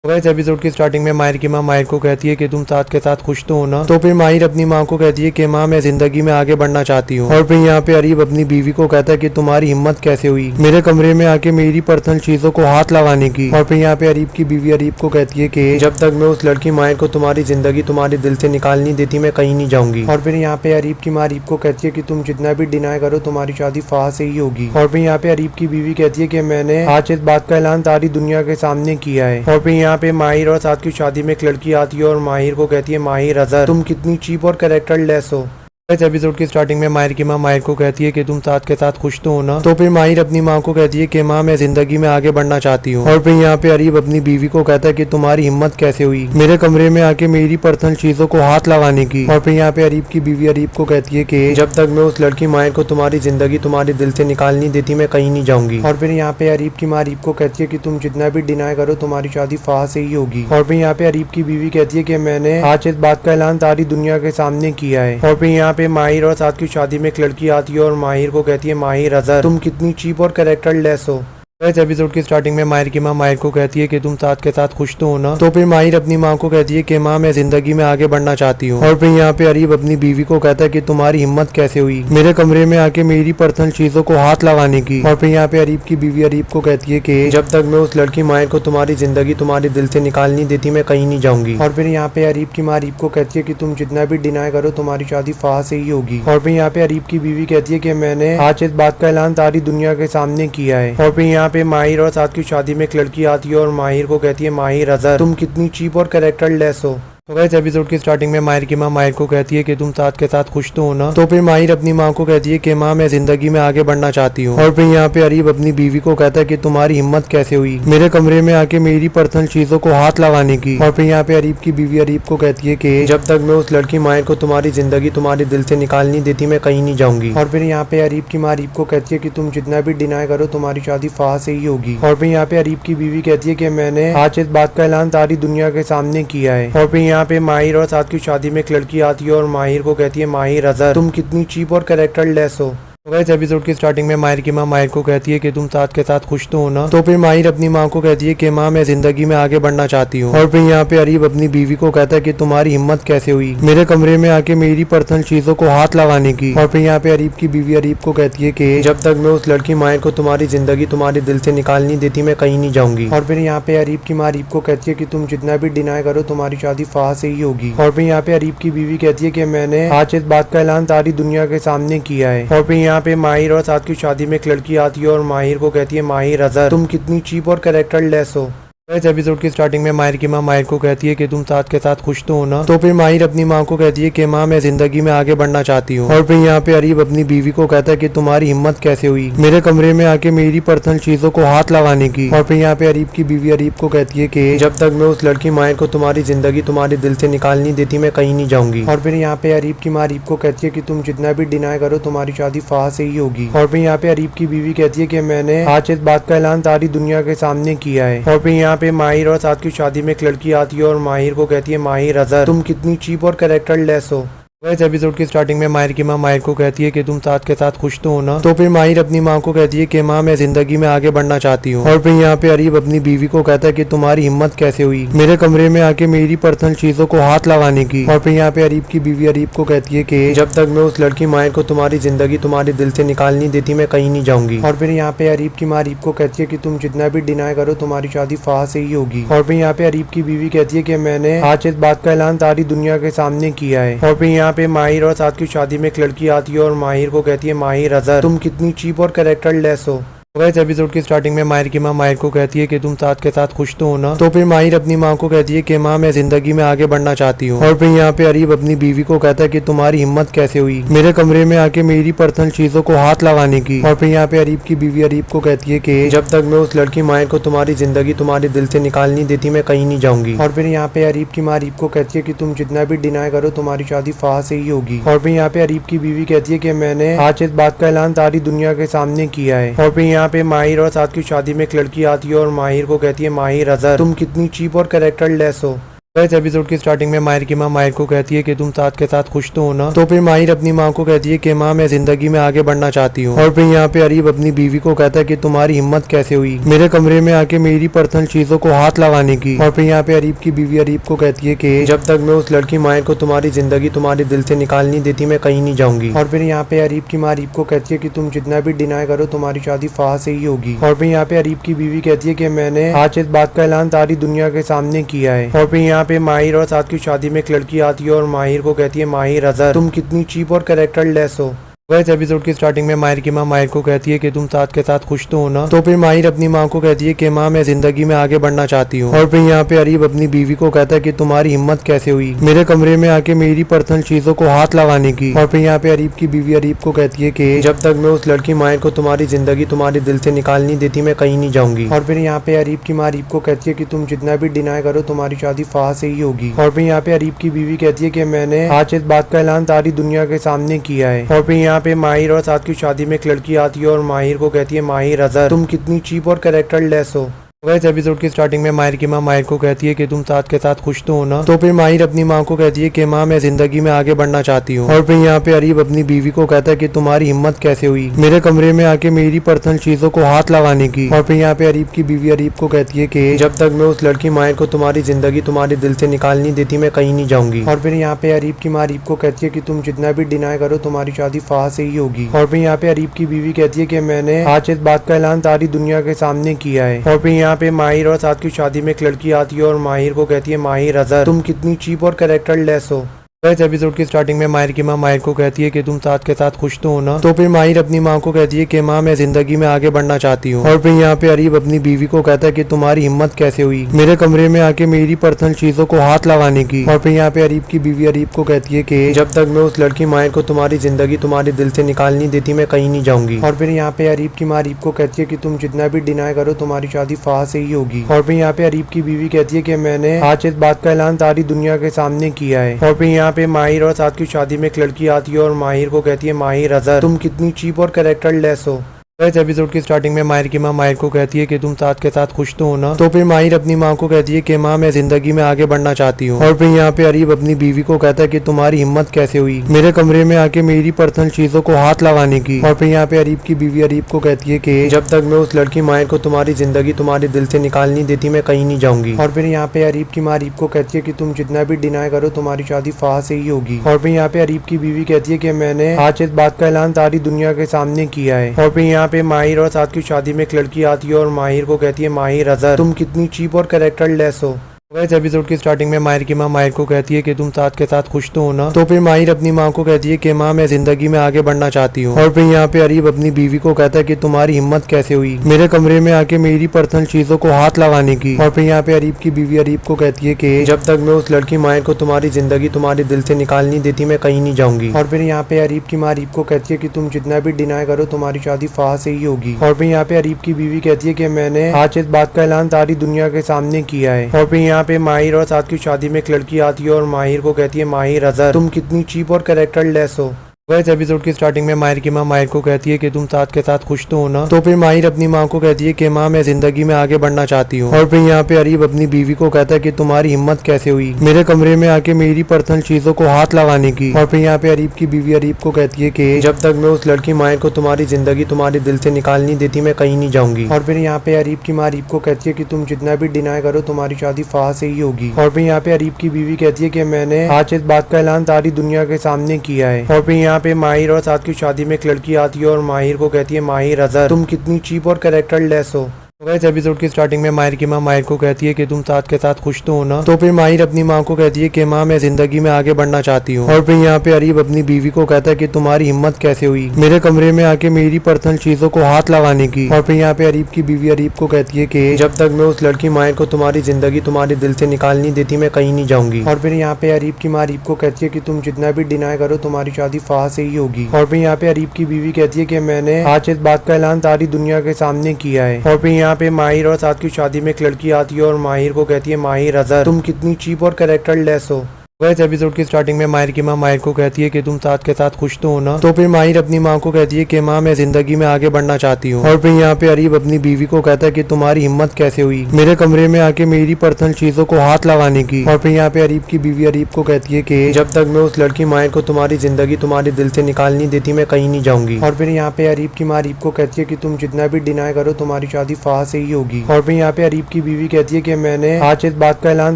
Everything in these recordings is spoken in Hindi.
इस एपिसोड की स्टार्टिंग में माहिर की माँ माहिर को कहती है कि तुम साथ के साथ खुश तो हो ना। तो फिर माहिर अपनी माँ को कहती है कि माँ मैं जिंदगी में आगे बढ़ना चाहती हूँ। और फिर यहाँ पे अरीब अपनी बीवी को कहता है कि तुम्हारी हिम्मत कैसे हुई मेरे कमरे में आके मेरी पर्सनल चीजों को हाथ लगाने की। और फिर यहाँ पे अरीब की बीवी अरीब को कहती है कि जब तक मैं उस लड़की माहिर को तुम्हारी जिंदगी तुम्हारे दिल से निकाल नहीं देती मैं कहीं नहीं जाऊंगी। और फिर यहाँ पे अरीब की माँ अरीब को कहती है कि तुम जितना भी डिनाई करो तुम्हारी शादी फाह से ही होगी। और फिर यहाँ पे अरीब की बीवी कहती है कि मैंने आज इस बात का ऐलान सारी दुनिया के सामने किया है। और फिर यहाँ पे माहिर और की शादी में एक लड़की आती है और माहिर को कहती है माहिर अजहर तुम कितनी चीप और कैरेक्टर लेस हो। इस एपिसोड की स्टार्टिंग में माहिर की माँ माहिर को कहती है कि तुम साथ के साथ खुश तो हो ना। तो फिर माहिर अपनी माँ को कहती है कि माँ मैं जिंदगी में आगे बढ़ना चाहती हूँ। और फिर यहाँ पे अरीब अपनी बीवी को कहता है कि तुम्हारी हिम्मत कैसे हुई मेरे कमरे में आके मेरी पर्सनल चीजों को हाथ लगाने की। और फिर यहाँ पे अरीब की बीवी अरीब को कहती है कि जब तक मैं उस लड़की माहिर को तुम्हारी जिंदगी तुम्हारे दिल से निकाल नहीं देती मैं कहीं नहीं जाऊंगी। और फिर यहाँ पे अरीब की माँ अरीब को कहती है कि तुम जितना भी डिनाई करो तुम्हारी शादी फाह से ही होगी। और फिर यहाँ पे अरीब की बीवी कहती है कि मैंने आज इस बात का ऐलान सारी दुनिया के सामने किया है। और फिर यहाँ पे माहिर और की शादी में एक लड़की आती है और माहिर को कहती है माहिर अजहर तुम कितनी चीप और कैरेक्टर लेस हो। इस एपिसोड की स्टार्टिंग में माहिर की माँ माहिर को कहती है कि तुम साथ के साथ खुश तो हो ना। तो फिर माहिर अपनी माँ को कहती है कि माँ मैं जिंदगी में आगे बढ़ना चाहती हूँ। और फिर यहाँ पे अरीब अपनी बीवी को कहता है कि तुम्हारी हिम्मत कैसे हुई मेरे कमरे में आके मेरी पर्सनल चीजों को हाथ लगाने की। और फिर यहाँ पे अरीब की बीवी अरीब को कहती है कि जब तक मैं उस लड़की माहिर को तुम्हारी जिंदगी तुम्हारे दिल से निकाल नहीं देती मैं कहीं नहीं जाऊंगी। और फिर यहाँ पे अरीब की माँ अरीब को कहती है कि तुम जितना भी डिनाई करो तुम्हारी शादी फाह से ही होगी। और फिर यहाँ पे अरीब की बीवी कहती है कि मैंने आज इस बात का ऐलान सारी दुनिया के सामने किया है। और फिर यहाँ पे माहिर और की शादी में एक लड़की आती है और माहिर को कहती है माहिर अजहर तुम कितनी चीप और कैरेक्टर लेस हो। तो इस एपिसोड की स्टार्टिंग में माहिर की माँ माहिर को कहती है कि तुम साथ के साथ खुश तो हो ना। तो फिर माहिर अपनी माँ को कहती है कि माँ मैं जिंदगी में आगे बढ़ना चाहती हूँ। और फिर यहाँ पे अरीब अपनी बीवी को कहता है कि तुम्हारी हिम्मत कैसे हुई मेरे कमरे में आके मेरी पर्सनल चीजों को हाथ लगाने की। और फिर यहाँ पे अरीब की बीवी अरीब को कहती है कि जब तक मैं उस लड़की माहिर को तुम्हारी जिंदगी तुम्हारे दिल से निकाल नहीं देती मैं कहीं नहीं जाऊंगी। और फिर यहाँ पे अरीब की माँ अरीब को कहती है कि तुम जितना भी डिनाई करो तुम्हारी शादी फाह से ही होगी। और फिर यहाँ पे अरीब की बीवी कहती है कि मैंने आज इस बात का ऐलान सारी दुनिया के सामने किया है। और फिर यहाँ पे माहिर और की शादी में एक लड़की आती है और माहिर को कहती है माहिर अजहर तुम कितनी चीप और कैरेक्टर लेस हो। इस एपिसोड की स्टार्टिंग में माहिर की माँ माहिर को कहती है कि तुम साथ के साथ खुश तो हो ना। तो फिर माहिर अपनी माँ को कहती है कि माँ मैं जिंदगी में आगे बढ़ना चाहती हूँ। और फिर यहाँ पे अरीब अपनी बीवी को कहता है कि तुम्हारी हिम्मत कैसे हुई मेरे कमरे में आके मेरी पर्सनल चीजों को हाथ लगाने की। और फिर यहाँ पे अरीब की बीवी अरीब को कहती है कि जब तक मैं उस लड़की माहिर को तुम्हारी जिंदगी तुम्हारे दिल से निकाल नहीं देती मैं कहीं नहीं जाऊंगी। और फिर यहाँ पे अरीब की माँ अरीब को कहती है कि तुम जितना भी डिनाई करो तुम्हारी शादी फाह से ही होगी। और फिर यहाँ पे अरीब की बीवी कहती है कि मैंने आज इस बात का ऐलान सारी दुनिया के सामने किया है। और फिर यहाँ पे माहिर और की शादी में एक लड़की आती है और माहिर को कहती है माहिर अजहर तुम कितनी चीप और कैरेक्टर लेस हो। इस एपिसोड की स्टार्टिंग में माहिर की माँ माहिर को कहती है कि तुम साथ के साथ खुश तो हो ना। तो फिर माहिर अपनी माँ को कहती है कि माँ मैं जिंदगी में आगे बढ़ना चाहती हूँ। और फिर यहाँ पे अरीब अपनी बीवी को कहता है कि तुम्हारी हिम्मत कैसे हुई मेरे कमरे में आके मेरी पर्सनल चीजों को हाथ लगाने की। और फिर यहाँ पे अरीब की बीवी अरीब को कहती है कि जब तक मैं उस लड़की माहिर को तुम्हारी जिंदगी तुम्हारे दिल से निकाल नहीं देती मैं कहीं नहीं जाऊंगी। और फिर यहाँ पे अरीब की माँ अरीब को कहती है कि तुम जितना भी डिनाई करो तुम्हारी शादी फाह से ही होगी। और फिर यहाँ पे अरीब की बीवी कहती है कि मैंने आज इस बात का ऐलान सारी दुनिया के सामने किया है। और फिर यहाँ पे माहिर और की शादी में एक लड़की आती है और माहिर को कहती है माहिर अजहर तुम कितनी चीप और कैरेक्टर लेस हो। इस एपिसोड की स्टार्टिंग में माहिर की माँ माहिर को कहती है कि तुम साथ के साथ खुश तो हो ना। तो फिर माहिर अपनी माँ को कहती है कि माँ मैं जिंदगी में आगे बढ़ना चाहती हूँ। और फिर यहाँ पे अरीब अपनी बीवी को कहता है कि तुम्हारी हिम्मत कैसे हुई मेरे कमरे में आके मेरी पर्सनल चीजों को हाथ लगाने की। और फिर यहाँ पे अरीब की बीवी अरीब को कहती है कि जब तक मैं उस लड़की माहिर को तुम्हारी जिंदगी तुम्हारे दिल से निकाल नहीं देती मैं कहीं नहीं जाऊंगी। और फिर यहाँ पे अरीब की माँ अरीब को कहती है कि तुम जितना भी डिनाई करो तुम्हारी शादी फाह से ही होगी। और फिर यहाँ पे अरीब की बीवी कहती है कि मैंने आज इस बात का ऐलान सारी दुनिया के सामने किया है। और फिर यहाँ पे माहिर और की शादी में एक लड़की आती है और माहिर को कहती है माहिर अजहर तुम कितनी चीप और कैरेक्टर लेस हो। इस एपिसोड की स्टार्टिंग में माहिर की माँ माहिर को कहती है कि तुम साथ के साथ खुश तो हो ना। तो फिर माहिर अपनी माँ को कहती है कि माँ मैं जिंदगी में आगे बढ़ना चाहती हूँ। और फिर यहाँ पे अरीब अपनी बीवी को कहता है कि तुम्हारी हिम्मत कैसे हुई मेरे कमरे में आके मेरी पर्सनल चीजों को हाथ लगाने की। और फिर यहाँ पे अरीब की बीवी अरीब को कहती है कि जब तक मैं उस लड़की माहिर को तुम्हारी जिंदगी तुम्हारे दिल से निकाल नहीं देती मैं कहीं नहीं जाऊंगी। और फिर यहाँ पे अरीब की माँ अरीब को कहती है कि तुम जितना भी डिनाई करो तुम्हारी शादी फाह से ही होगी। और फिर यहाँ पे अरीब की बीवी कहती है कि मैंने आज इस बात का ऐलान सारी दुनिया के सामने किया है। और फिर यहाँ पे माहिर और की शादी में एक लड़की आती है और माहिर को कहती है माहिर अजहर तुम कितनी चीप और कैरेक्टर लेस हो। इस एपिसोड की स्टार्टिंग में माहिर की माँ माहिर को कहती है कि तुम साथ के साथ खुश तो हो ना। तो फिर माहिर अपनी माँ को कहती है कि माँ मैं जिंदगी में आगे बढ़ना चाहती हूँ। और फिर यहाँ पे अरीब अपनी बीवी को कहता है कि तुम्हारी हिम्मत कैसे हुई मेरे कमरे में आके मेरी पर्सनल चीजों को हाथ लगाने की। और फिर यहाँ पे अरीब की बीवी अरीब को कहती है कि जब तक मैं उस लड़की माहिर को तुम्हारी जिंदगी तुम्हारे दिल से निकाल नहीं देती मैं कहीं नहीं जाऊंगी। और फिर यहाँ पे अरीब की माँ अरीब को कहती है कि तुम जितना भी डिनाई करो तुम्हारी शादी फाह से ही होगी। और फिर यहाँ पे अरीब की बीवी कहती है कि मैंने आज इस बात का ऐलान सारी दुनिया के सामने किया है। और फिर यहाँ पे माहिर और की शादी में एक लड़की आती है और माहिर को कहती है माहिर अजहर तुम कितनी चीप और कैरेक्टर लेस हो। इस एपिसोड की स्टार्टिंग में माहिर की माँ माहिर को कहती है कि तुम साथ के साथ खुश तो हो ना। तो फिर माहिर अपनी माँ को कहती है कि माँ मैं जिंदगी में आगे बढ़ना चाहती हूँ। और फिर यहाँ पे अरीब अपनी बीवी को कहता है कि तुम्हारी हिम्मत कैसे हुई मेरे कमरे में आके मेरी पर्सनल चीजों को हाथ लगाने की। और फिर यहाँ पे अरीब की बीवी अरीब को कहती है कि जब तक मैं उस लड़की माहिर को तुम्हारी जिंदगी तुम्हारे दिल से निकाल नहीं देती मैं कहीं नहीं जाऊंगी। और फिर यहाँ पे अरीब की माँ अरीब को कहती है कि तुम जितना भी डिनाई करो तुम्हारी शादी फाह से ही होगी। और फिर यहाँ पे अरीब की बीवी कहती है कि मैंने आज इस बात का ऐलान सारी दुनिया के सामने किया है। और फिर यहाँ पे माहिर और की शादी में एक लड़की आती है और माहिर को कहती है माहिर अजहर तुम कितनी चीप और कैरेक्टर लेस हो। इस एपिसोड की स्टार्टिंग में माहिर की माँ माहिर को कहती है कि तुम साथ के साथ खुश तो हो ना। तो फिर माहिर अपनी माँ को कहती है कि माँ मैं जिंदगी में आगे बढ़ना चाहती हूँ। और फिर यहाँ पे अरीब अपनी बीवी को कहता है कि तुम्हारी हिम्मत कैसे हुई मेरे कमरे में आके मेरी पर्सनल चीजों को हाथ लगाने की। और फिर यहाँ पे अरीब की बीवी अरीब को कहती है कि जब तक मैं उस लड़की माहिर को तुम्हारी जिंदगी तुम्हारे दिल से निकाल नहीं देती मैं कहीं नहीं जाऊंगी। और फिर यहाँ पे अरीब की माँ अरीब को कहती है कि तुम जितना भी डिनाई करो तुम्हारी शादी फाह से ही होगी। और फिर यहाँ पे अरीब की बीवी कहती है कि मैंने आज इस बात का ऐलान सारी दुनिया के सामने किया है। और फिर यहाँ पे माहिर और की शादी में एक लड़की आती है और माहिर को कहती है माहिर अजहर तुम कितनी चीप और कैरेक्टर लेस हो। इस एपिसोड की स्टार्टिंग में माहिर की माँ माहिर को कहती है कि तुम साथ के साथ खुश तो हो ना। तो फिर माहिर अपनी माँ को कहती है कि माँ मैं जिंदगी में आगे बढ़ना चाहती हूँ। और फिर यहाँ पे अरीब अपनी बीवी को कहता है कि तुम्हारी हिम्मत कैसे हुई मेरे कमरे में आके मेरी पर्सनल चीजों को हाथ लगाने की। और फिर यहाँ पे अरीब की बीवी अरीब को कहती है कि जब तक मैं उस लड़की माहिर को तुम्हारी जिंदगी तुम्हारे दिल से निकाल नहीं देती मैं कहीं नहीं जाऊंगी। और फिर यहाँ पे अरीब की माँ अरीब को कहती है कि तुम जितना भी डिनाई करो तुम्हारी शादी फाह से ही होगी। और फिर यहाँ पे अरीब की बीवी कहती है कि मैंने आज इस बात का ऐलान सारी दुनिया के सामने किया है। और फिर यहाँ पे माहिर और की शादी में एक लड़की आती है और माहिर को कहती है माहिर अजहर तुम कितनी चीप और कैरेक्टर लेस हो। इस एपिसोड की स्टार्टिंग में माहिर की माँ माहिर को कहती है कि तुम साथ के साथ खुश तो हो ना। तो फिर माहिर अपनी माँ को कहती है कि माँ मैं जिंदगी में आगे बढ़ना चाहती हूँ। और फिर यहाँ पे अरीब अपनी बीवी को कहता है कि तुम्हारी हिम्मत कैसे हुई मेरे कमरे में आके मेरी पर्सनल चीजों को हाथ लगाने की। और फिर यहाँ पे अरीब की बीवी अरीब को कहती है कि जब तक मैं उस लड़की माहिर को तुम्हारी जिंदगी तुम्हारे दिल से निकाल नहीं देती मैं कहीं नहीं जाऊंगी। और फिर यहाँ पे अरीब की माँ अरीब को कहती है कि तुम जितना भी डिनाई करो तुम्हारी शादी फाह से ही होगी। और फिर यहाँ पे अरीब की बीवी कहती है कि मैंने आज इस बात का ऐलान सारी दुनिया के सामने किया है। और फिर यहाँ पे माहिर और की शादी में एक लड़की आती है और माहिर को कहती है माहिर अजहर तुम कितनी चीप और कैरेक्टर लेस हो। इस एपिसोड की स्टार्टिंग में माहिर की माँ माहिर को कहती है कि तुम साथ के साथ खुश तो हो ना। तो फिर माहिर अपनी माँ को कहती है कि माँ मैं जिंदगी में आगे बढ़ना चाहती हूँ। और फिर यहाँ पे अरीब अपनी बीवी को कहता है कि तुम्हारी हिम्मत कैसे हुई मेरे कमरे में आके मेरी पर्सनल चीजों को हाथ लगाने की। और फिर यहाँ पे अरीब की बीवी अरीब को कहती है कि जब तक मैं उस लड़की माहिर को तुम्हारी जिंदगी तुम्हारे दिल से निकाल नहीं देती मैं कहीं नहीं जाऊंगी। और फिर यहाँ पे अरीब की माँ अरीब को कहती है कि तुम जितना भी डिनाई करो तुम्हारी शादी फाह से ही होगी। और फिर यहाँ पे अरीब की बीवी कहती है कि मैंने आज इस बात का ऐलान सारी दुनिया के सामने किया है। और फिर यहाँ पे माहिर और की शादी में एक लड़की आती है और माहिर को कहती है माहिर अजहर तुम कितनी चीप और कैरेक्टर लेस हो। इस एपिसोड की स्टार्टिंग में माहिर की माँ माहिर को कहती है कि तुम साथ के साथ खुश तो हो ना। तो फिर माहिर अपनी माँ को कहती है कि माँ मैं जिंदगी में आगे बढ़ना चाहती हूँ। और फिर यहाँ पे अरीब अपनी बीवी को कहता है कि तुम्हारी हिम्मत कैसे हुई मेरे कमरे में आके मेरी पर्सनल चीजों को हाथ लगाने की। और फिर यहाँ पे अरीब की बीवी अरीब को कहती है कि जब तक मैं उस लड़की माहिर को तुम्हारी जिंदगी तुम्हारे दिल से निकाल नहीं देती मैं कहीं नहीं जाऊंगी। और फिर यहाँ पे अरीब की माँ अरीब को कहती है कि तुम जितना भी डिनाई करो तुम्हारी शादी फाह से ही होगी। और फिर यहाँ पे अरीब की बीवी कहती है कि मैंने आज इस बात का ऐलान सारी दुनिया के सामने किया है। और फिर यहाँ पे माहिर और की शादी में एक लड़की आती है और माहिर को कहती है माहिर अजहर तुम कितनी चीप और कैरेक्टर लेस हो। इस एपिसोड की स्टार्टिंग में माहिर की माँ माहिर को कहती है कि तुम साथ के साथ खुश तो हो ना। तो फिर माहिर अपनी माँ को कहती है कि माँ मैं जिंदगी में आगे बढ़ना चाहती हूँ। और फिर यहाँ पे अरीब अपनी बीवी को कहता है कि तुम्हारी हिम्मत कैसे हुई मेरे कमरे में आके मेरी पर्सनल चीजों को हाथ लगाने की। और फिर यहाँ पे अरीब की बीवी अरीब को कहती है कि जब तक मैं उस लड़की माहिर को तुम्हारी जिंदगी तुम्हारे दिल से निकाल नहीं देती मैं कहीं नहीं जाऊंगी। और फिर यहाँ पे अरीब की माँ अरीब को कहती है कि तुम जितना भी डिनाई करो तुम्हारी शादी फाह से ही होगी। और फिर यहाँ पे अरीब की बीवी कहती है कि मैंने आज इस बात का ऐलान सारी दुनिया के सामने किया है। और फिर यहाँ पे माहिर और की शादी में एक लड़की आती है और माहिर को कहती है माहिर अजहर तुम कितनी चीप और कैरेक्टर लेस हो। इस एपिसोड की स्टार्टिंग में माहिर की माँ माहिर को कहती है कि तुम साथ के साथ खुश तो हो ना। तो फिर माहिर अपनी माँ को कहती है कि माँ मैं जिंदगी में आगे बढ़ना चाहती हूँ। और फिर यहाँ पे अरीब अपनी बीवी को कहता है कि तुम्हारी हिम्मत कैसे हुई मेरे कमरे में आके मेरी पर्सनल चीजों को हाथ लगाने की। और फिर यहाँ पे अरीब की बीवी अरीब को कहती है कि जब तक मैं उस लड़की माहिर को तुम्हारी जिंदगी तुम्हारे दिल से निकाल नहीं देती मैं कहीं नहीं जाऊंगी। और फिर यहाँ पे अरीब की माँ अरीब को कहती है कि तुम जितना भी डिनाई करो तुम्हारी शादी फाह से ही होगी। और फिर यहाँ पे अरीब की बीवी कहती है कि मैंने आज इस बात का ऐलान